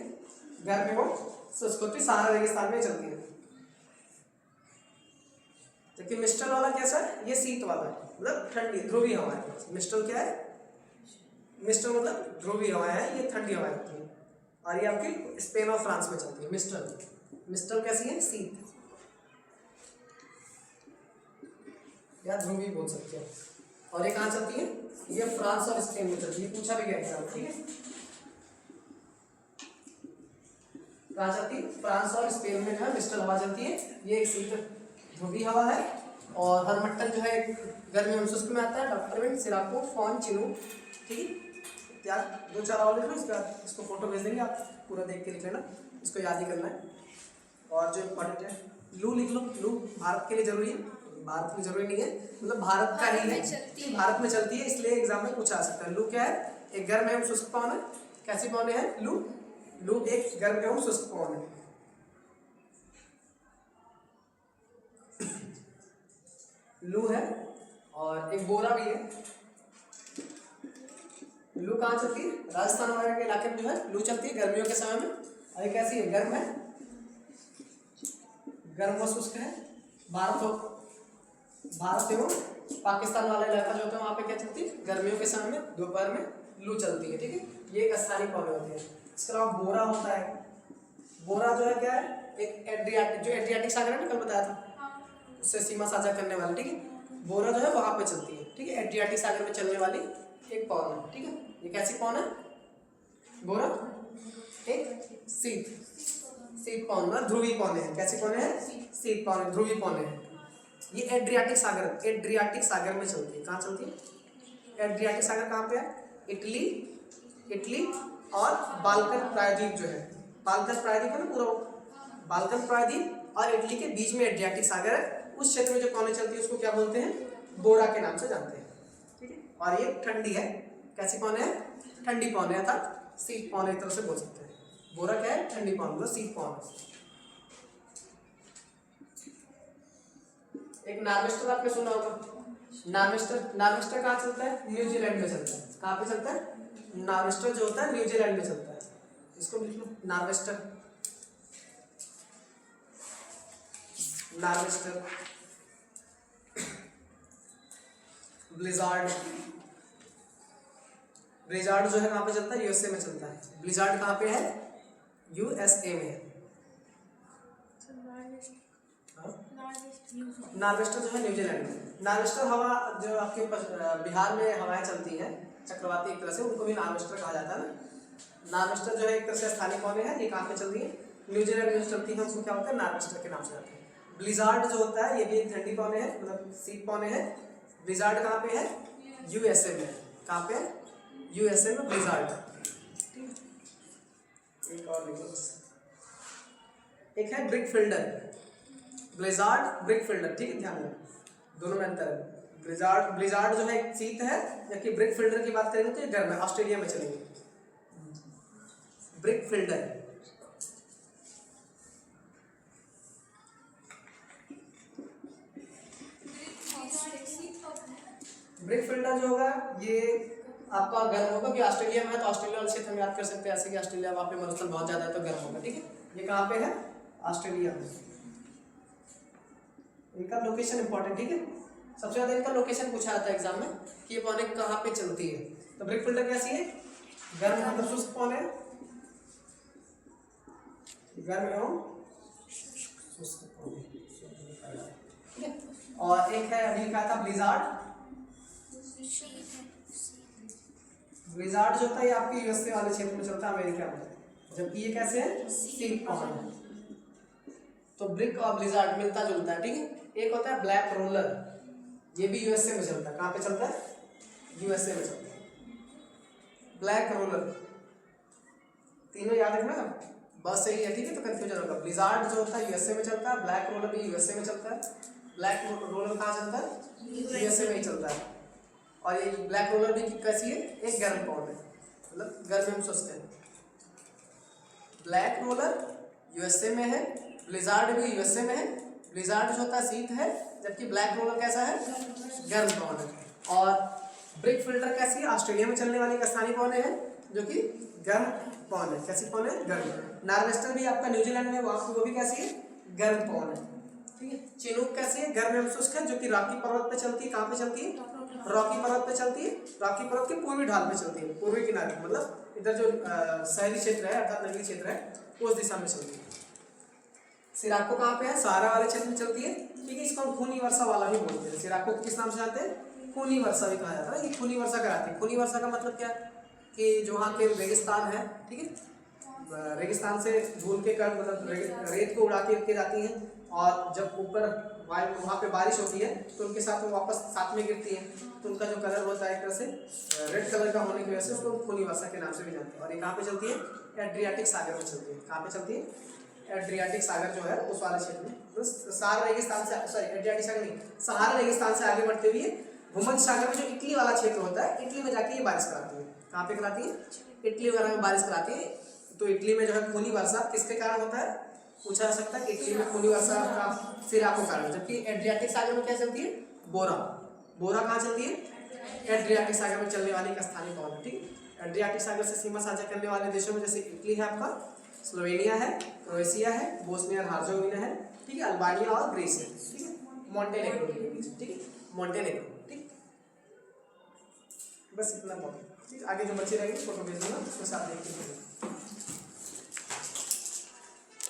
गर्म एवं शुष्क होती है, सहारा रेगिस्तान में चलती है। जबकि मिस्टल वाला कैसा है, ये शीत वाला है, मतलब ठंडी ध्रुवीय हवा है। मिस्टल क्या है, मिस्टल मतलब ध्रुवीय हवा है, ये ठंडी हवा होती है। और ये आपकी स्पेन और फ्रांस में चलती है मिस्टल। मिस्टल कैसी है, शीत या ध्रुवीय बोल सकते हैं। और ये कहाँ चलती है, ये फ्रांस और स्पेन में चलती है, पूछा भी गया एग्जाम। ठीक है, कहाँ चलती है, फ्रांस और स्पेन में जो है मिस्टल हवा चलती है। ये एक शीत ध्रुवीय हवा है। और हरमट्टन जो है गर्मी एवं शुष्क में आता है, डॉक्टर विंड, सिराको, फॉन, चिनू। ठीक है, यार 2-4 और लिख लो, इसको फोटो भेज देंगे, आप पूरा देख के लिख लेना, इसको याद ही करना है। और जो इम्पोर्टेंट है, लू लिख लो। लू भारत के लिए जरूरी है, भारत के लिए जरूरी नहीं है, मतलब भारत का ही है, भारत में चलती है, इसलिए एग्जाम में पूछा जा सकता है। लू क्या है, एक गर्म एवं शुष्क पवन है। कैसी पवन है, लू। लू एक गर्म एवं शुष्क पवन है। लू है। और एक बोरा भी है। लू कहाँ चलती है, राजस्थान वगैरह के इलाके में जो है लू चलती है गर्मियों के समय में। और ये कैसी है, गर्म है, गर्म व शुष्क है। भारत एवं पाकिस्तान वाला इलाका जो होता है वहाँ पे क्या चलती है, गर्मियों के समय में दोपहर में लू चलती है। ठीक है, ये एक स्थानीय पौधे होते हैं। इसके अलावा बोरा होता है। बोरा जो है क्या है, एक एड्रियाटिक, जो एड्रियाटिक सागर है ना, कल बताया था, उससे सीमा साझा करने वाला। ठीक है, बोरा जो है वहाँ पे चलती है। ठीक है, एड्रियाटिक सागर में चलने वाली एक पौन है। ठीक है, ये कैसी पौन है, बोरा एक शीत पौन, मतलब ध्रुवीय पौन है। कैसी पौन है, शीत पौन, ध्रुवीय पौन है। ये एड्रियाटिक सागर में चलती है। कहाँ चलती है, एड्रियाटिक सागर कहाँ पे है, इटली और बाल्कन प्रायद्वीप जो है, बाल्कन प्रायद्वीप है ना पूरा, बाल्कन प्रायद्वीप और इटली के बीच में एड्रियाटिक सागर है। उस क्षेत्र में जो पौने चलती है उसको क्या बोलते हैं, बोरा के नाम से जानते हैं। ठीक है, और ये ठंडी है। कैसी पौन है, ठंडी पौन है, अर्थात शीत पौन एक तरह से बोल सकते हैं। बोरा क्या है, ठंडी पौन, मतलब शीत पौन। एक नार्वेस्टर आपने सुना होगा, नार्वेस्टर कहाँ चलता है, न्यूजीलैंड में चलता है। कहाँ पे चलता है, नार्वेस्टर जो होता है न्यूजीलैंड में चलता है। इसको लिख लो, नार्वेस्टर। ब्लिजार्ड जो है कहाँ पे चलता है, यूएसए में चलता है। ब्लिजार्ड कहाँ पे है, यूएसए में है। नार्वेस्टर जो है न्यूजीलैंड में। नार्वेस्टर हवा जो आपके बिहार में हवाएं चलती हैं चक्रवाती एक तरह से, उनको भी नार्वेस्टर कहा जाता है ना। नार्वेस्टर जो है एक तरह से स्थानीय पौने है, ये कहाँ पे चलती है, न्यूजीलैंड में चलती है, उसको क्या होता है, नार्वेस्टर के नाम से जाते हैं। ब्लिजार्ड जो होता है ये भी ठंडी पौने है, मतलब शीत पौने है। ब्लिजार्ड कहाँ पे है, यूएसए में। कहाँ पे, यूएसए में ब्लिजार्ड। एक और लिखो, एक है ब्रिकफिल्डर, ब्लिजार्ड, ब्रिकफिल्डर। ठीक है, ध्यान रखो, दोनों में अंतर है। ब्लिजार्ड जो है शीत है, जबकि ब्रिकफिल्डर की बात करेंगे तो ये गर्म है, ऑस्ट्रेलिया में चलेंगे। ब्रिकफिल्डर ब्रिकफिल्डर जो होगा ये आपका गर्म होगा, कि ऑस्ट्रेलिया में है तो ऑस्ट्रेलिया वाले क्षेत्र में याद कर सकते हैं, ऐसे कि ऑस्ट्रेलिया वहाँ पे मरुस्थल बहुत ज़्यादा है तो गर्म होगा। ठीक है, ये कहाँ पे है, ऑस्ट्रेलिया में। इनका लोकेशन इंपॉर्टेंट। ठीक है, सबसे ज़्यादा इनका लोकेशन पूछा जाता है एग्जाम में कि ये पौने कहाँ पे चलती है। तो ब्रिकफिल्डर कैसी है, गर्म मतलब शुष्क पौने, गर्म एवं शुष्क पौने। ठीक है, और एक है अभी लिखा था ब्लिजार्ड। ब्लिजार्ड जो होता है ये आपके यूएसए वाले क्षेत्र में चलता है, अमेरिका में, जबकि ये कैसे है, शीत पौन है। तो ब्रिक और ब्लिजार्ड मिलता जुलता है, ठीक है। एक होता है ब्लैक रोलर, ये भी यूएसए में चलता है। कहाँ पे चलता है? यूएसए में चलता है ब्लैक रोलर। तीनों याद रखना, बस सही है, ठीक है। तो कंफ्यूजन होगा। ब्लिजार्ड जो होता है यूएसए में चलता है, ब्लैक रोलर भी यूएसए में चलता है। ब्लैक रोलर कहाँ चलता है? यूएसए में ही चलता है। और ये ब्लैक रोलर भी कैसी है? एक गर्म पाउडर है, मतलब गर्म में हम सोचते हैं। ब्लैक रोलर यूएसए में है, ब्लिजार्ड भी यूएसए में है। ब्लिजार्ड जो होता है शीत है, जबकि ब्लैक रोलर कैसा है? गर्म पाउडर। और ब्रिक फिल्टर कैसी है? ऑस्ट्रेलिया में चलने वाली एक स्थानीय पौधे है जो कि गर्म पौन है। कैसी पौन है? गर्म। नार्वेस्टर भी आपका न्यूजीलैंड में, वो भी कैसी है? गर्म पौन है, ठीक है। चिनूक कैसी है? गर्म एवं शुष्क है, जो कि रॉकी पर्वत पे चलती है। कहाँ पे चलती है? रॉकी पर्वत पे चलती है। रॉकी पर्वत के पूर्वी ढाल पे चलती है, पूर्वी किनारे, मतलब इधर जो शहरी क्षेत्र है अर्थात नगरीय क्षेत्र है उस दिशा में चलती है। सिराको कहाँ पे है? सहारा वाले क्षेत्र में चलती है, ठीक है। इसको हम खूनी वर्षा वाला भी बोलते हैं। सिराको को किस नाम से जानते हैं? खूनी वर्षा भी कहा जाता है। ये खूनी वर्षा कराती है। खूनी वर्षा का मतलब क्या है? कि जो वहाँ के रेगिस्तान है, ठीक है, रेगिस्तान से धूल के कण, मतलब रेत को उड़ा के जाती हैं, और जब ऊपर वहाँ पे बारिश होती है तो उनके साथ वो वापस साथ में गिरती हैं, तो उनका जो कलर होता है एक तरह से रेड कलर का होने की वजह से उसको खूनी वर्षा के नाम से भी जानते हैं। और ये कहाँ पे चलती है? एड्रियाटिक सागर में चलती है। कहाँ पे चलती है? एड्रियाटिक सागर जो है उस वाले क्षेत्र में, तो सहारा रेगिस्तान से, सॉरी एड्रियाटिक सागर नहीं, सहारा रेगिस्तान से आगे बढ़ते हुए भूमध्य सागर में जो इटली वाला क्षेत्र होता है, इटली में जाके ये बारिश कराती है। कहाँ पे कराती है? इटली वगैरह में बारिश कराती है। तो इटली में जो है खूनी वर्षा किसके कारण होता है? पूछा जा सकता है। इटली में खूनी वर्षा का सिराको कारण, जबकि एड्रियाटिक सागर में क्या चलती है? बोरा। बोरा कहाँ चलती है? एड्रियाटिक सागर में चलने वाली एक स्थानीय पौधा, ठीक है। एड्रियाटिक सागर से सीमा साझा करने वाले देशों में जैसे इटली है आपका, स्लोवेनिया है, क्रोएशिया है, बोस्निया और हर्जेगोविना है, ठीक है, अल्बानिया और ग्रीस है, ठीक है, मोंटेनेग्रो, ठीक है, मोंटेनेग्रो, ठीक। बस इतना बहुत, ठीक। आगे जो बच्चे रहेंगे फोटो भेज दूंगा, उसमें साथ देखते हैं।